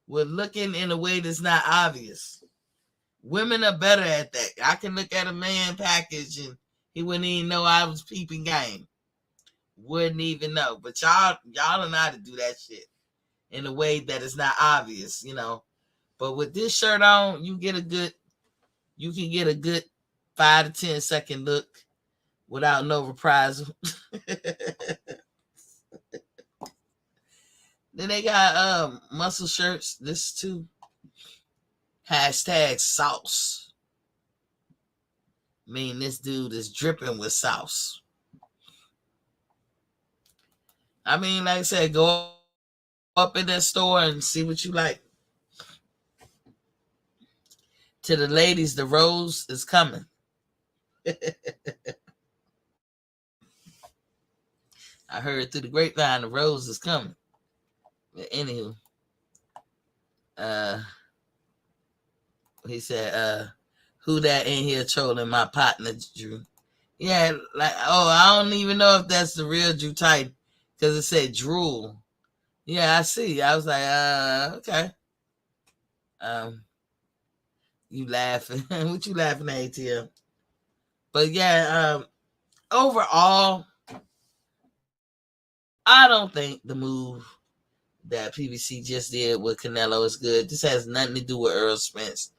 with looking in a way that's not obvious. Women are better at that. I can look at a man package and he wouldn't even know I was peeping game. Wouldn't even know. But y'all don't know how to do that shit in a way that is not obvious, you know. But with this shirt on, you can get a good 5 to 10 second look without no reprisal. Then they got muscle shirts. This too. Hashtag sauce. I mean, this dude is dripping with sauce. I mean, like I said, go up in that store and see what you like. To the ladies, the rose is coming. I heard through the grapevine the rose is coming. But anywho, he said, who that in here trolling my partner, Drew? Yeah, like, oh, I don't even know if that's the real Drew Titan because it said drool. Yeah, I see. I was like, okay. You laughing. What you laughing at, ATL? But yeah, overall, I don't think the move that PBC just did with Canelo is good. This has nothing to do with Errol Spence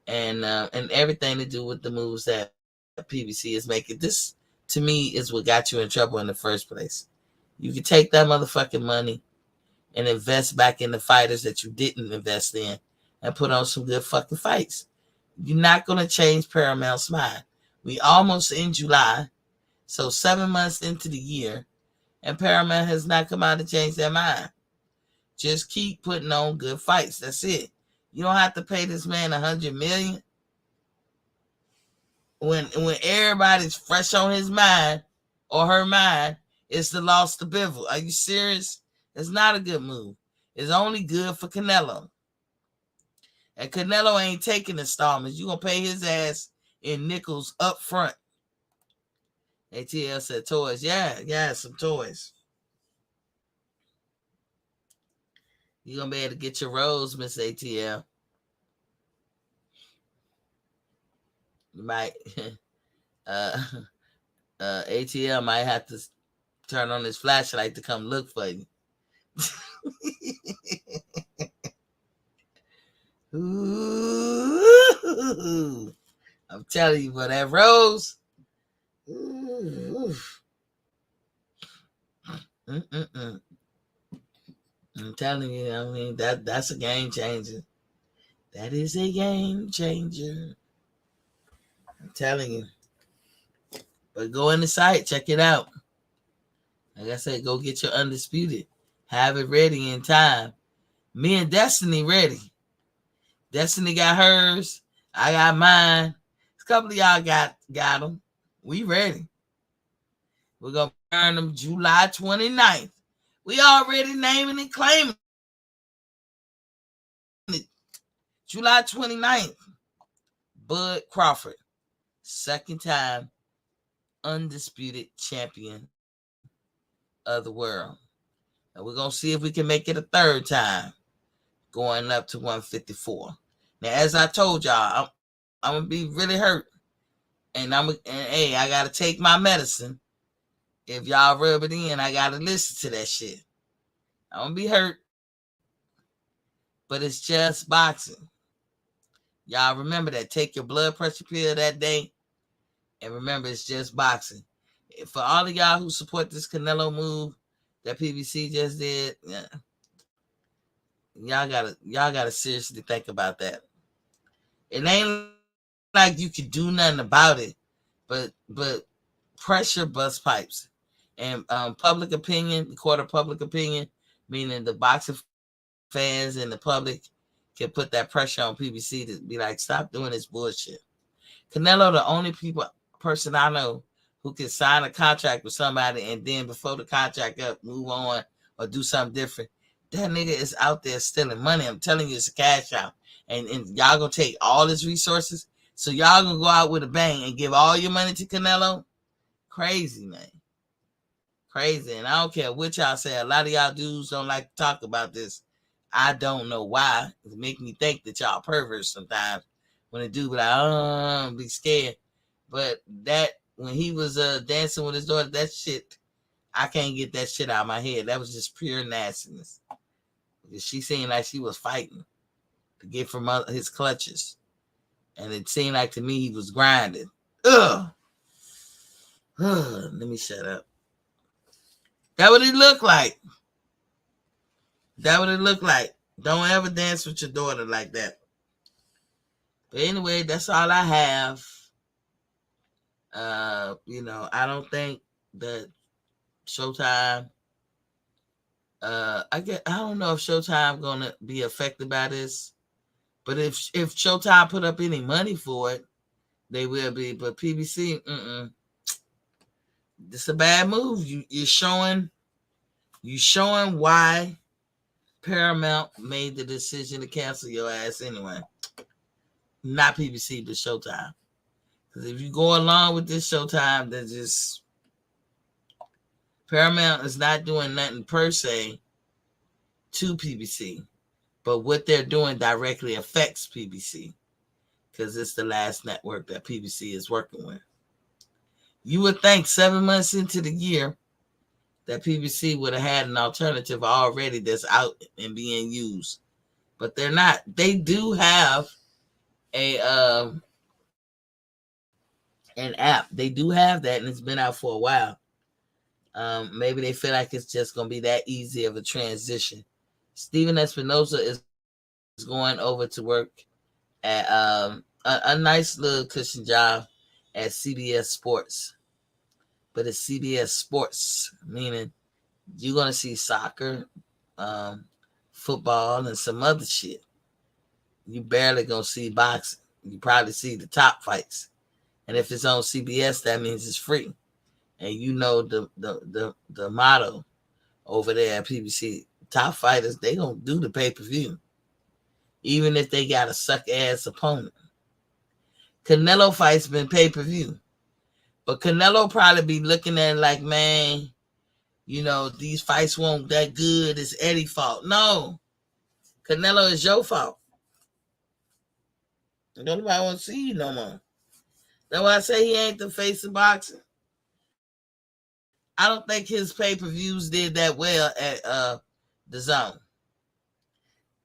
and everything to do with the moves that PBC is making. This, to me, is what got you in trouble in the first place. You can take that motherfucking money and invest back in the fighters that you didn't invest in and put on some good fucking fights. You're not going to change Paramount's mind. We almost in July, so 7 months into the year, and Paramount has not come out to change their mind. Just keep putting on good fights. That's it. You don't have to pay this man $100 million when everybody's fresh on his mind or her mind. It's the loss to Bivol. Are you serious? It's not a good move. It's only good for Canelo. And Canelo ain't taking installments. You gonna pay his ass in nickels up front. ATL said toys. Yeah, some toys. You gonna be able to get your rolls, Miss ATL. You might ATL might have to turn on his flashlight to come look for you. Ooh, I'm telling you, but that rose. I'm telling you, I mean that's a game changer. That is a game changer. I'm telling you. But go in the site, check it out. Like I said, go get your Undisputed. Have it ready in time. Me and Destiny ready. Destiny got hers. I got mine. A couple of y'all got them. We ready. We're going to burn them July 29th. We already naming and claiming it. July 29th. Bud Crawford. Second time undisputed champion of the world. And we're going to see if we can make it a third time. Going up to 154. Now, as I told y'all, I'm going to be really hurt. And hey, I got to take my medicine. If y'all rub it in, I got to listen to that shit. I'm going to be hurt. But it's just boxing. Y'all remember that. Take your blood pressure pill that day. And remember, it's just boxing. For all of y'all who support this Canelo move that PBC just did, y'all gotta seriously think about that. It ain't like you can do nothing about it, but pressure bust pipes. And public opinion, the court of public opinion, meaning the boxing fans and the public, can put that pressure on PBC to be like, stop doing this bullshit. Canelo, the only person I know who can sign a contract with somebody and then before the contract up, move on or do something different. That nigga is out there stealing money. I'm telling you, it's a cash out. And y'all gonna take all his resources. So y'all gonna go out with a bang and give all your money to Canelo? Crazy, man. Crazy. And I don't care what y'all say. A lot of y'all dudes don't like to talk about this. I don't know why. It make me think that y'all perverts sometimes. When a dude be like, be scared. But that, when he was dancing with his daughter, that shit, I can't get that shit out of my head. That was just pure nastiness. Because she seemed like she was fighting to get from his clutches. And it seemed like to me he was grinding. Ugh. Let me shut up. That what it looked like. That what it looked like. Don't ever dance with your daughter like that. But anyway, that's all I have. I don't think that Showtime. I don't know if Showtime gonna be affected by this, but if Showtime put up any money for it, they will be. But PBC, this is a bad move. You're showing why Paramount made the decision to cancel your ass anyway. Not PBC, but Showtime. Because if you go along with this Showtime, that just Paramount is not doing nothing per se to PBC, but what they're doing directly affects PBC because it's the last network that PBC is working with. You would think 7 months into the year that PBC would have had an alternative already that's out and being used, but they're not. They do have an app. They do have that, and it's been out for a while. Maybe they feel like it's just going to be that easy of a transition. Steven Espinosa is going over to work at a nice little cushion job at CBS Sports. But it's CBS Sports, meaning You're gonna see soccer, um, football, and some other shit. You barely gonna see boxing. You probably see the top fights, and if it's on CBS, that means it's free. And you know the motto over there at PBC: top fighters, they gonna do the pay-per-view, even if they got a suck ass opponent. Canelo fights been pay-per-view, but Canelo probably be looking at it like, man, these fights won't that good. It's Eddie's fault. No, Canelo, is your fault. Nobody want to see you no more. That's why I say he ain't the face of boxing. I don't think his pay-per-views did that well at the Zone.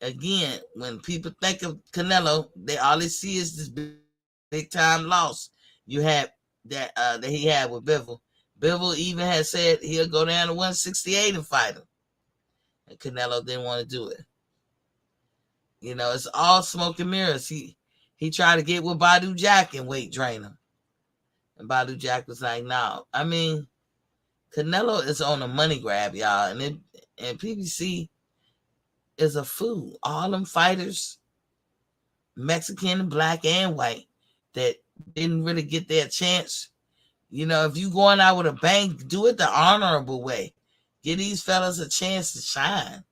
Again, when people think of Canelo, they all they see is this big time loss you had that he had with Bivol. Bivol even had said he'll go down to 168 and fight him, and Canelo didn't want to do it. It's all smoke and mirrors. He tried to get with Badu Jack and weight drain him, and Badu Jack was like, "No." I mean, Canelo is on a money grab, y'all, and PBC is a fool. All them fighters, Mexican and black and white, that didn't really get their chance. If you going out with a bang, do it the honorable way. Give these fellas a chance to shine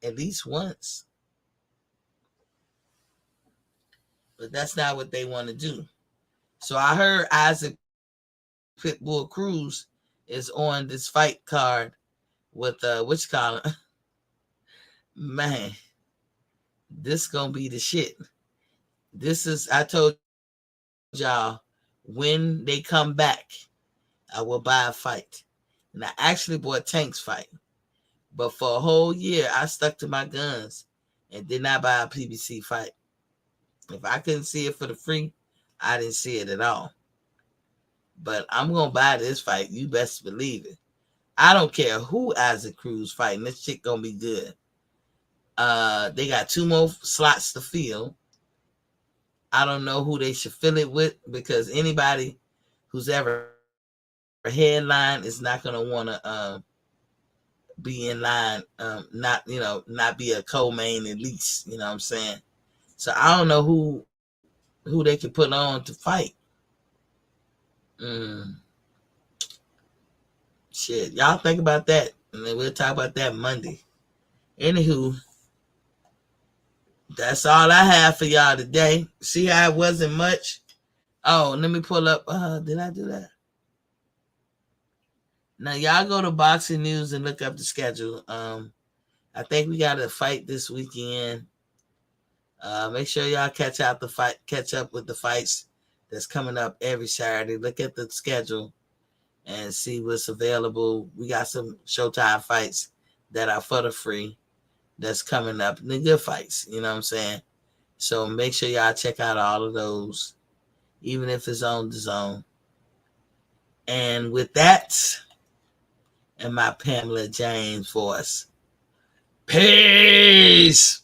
at least once. But that's not what they want to do. So I heard Isaac Pitbull Cruz is on this fight card with what you call it? Man, this gonna be the shit. This is, I told y'all, when they come back, I will buy a fight. And I actually bought Tank's fight. But for a whole year, I stuck to my guns and did not buy a PBC fight. If I couldn't see it for the free, I didn't see it at all. But I'm going to buy this fight. You best believe it. I don't care who Isaac Cruz fighting. This shit going to be good. They got 2 more slots to fill. I don't know who they should fill it with, because anybody who's ever headline is not going to want to be in line, not be a co-main at least. You know what I'm saying? So I don't know who they can put on to fight. Mm, Shit, y'all think about that, and then we'll talk about that Monday. Anywho, that's all I have for y'all today. See how it wasn't much? Oh, let me pull up. Did I do that? Now y'all go to Boxing News and look up the schedule. I think we got a fight this weekend. Make sure y'all catch up with the fights that's coming up every Saturday. Look at the schedule and see what's available. We got some Showtime fights that are for the free that's coming up. And the good fights, you know what I'm saying? So make sure y'all check out all of those, even if it's on the Zone. And with that, and my Pamela James voice, peace.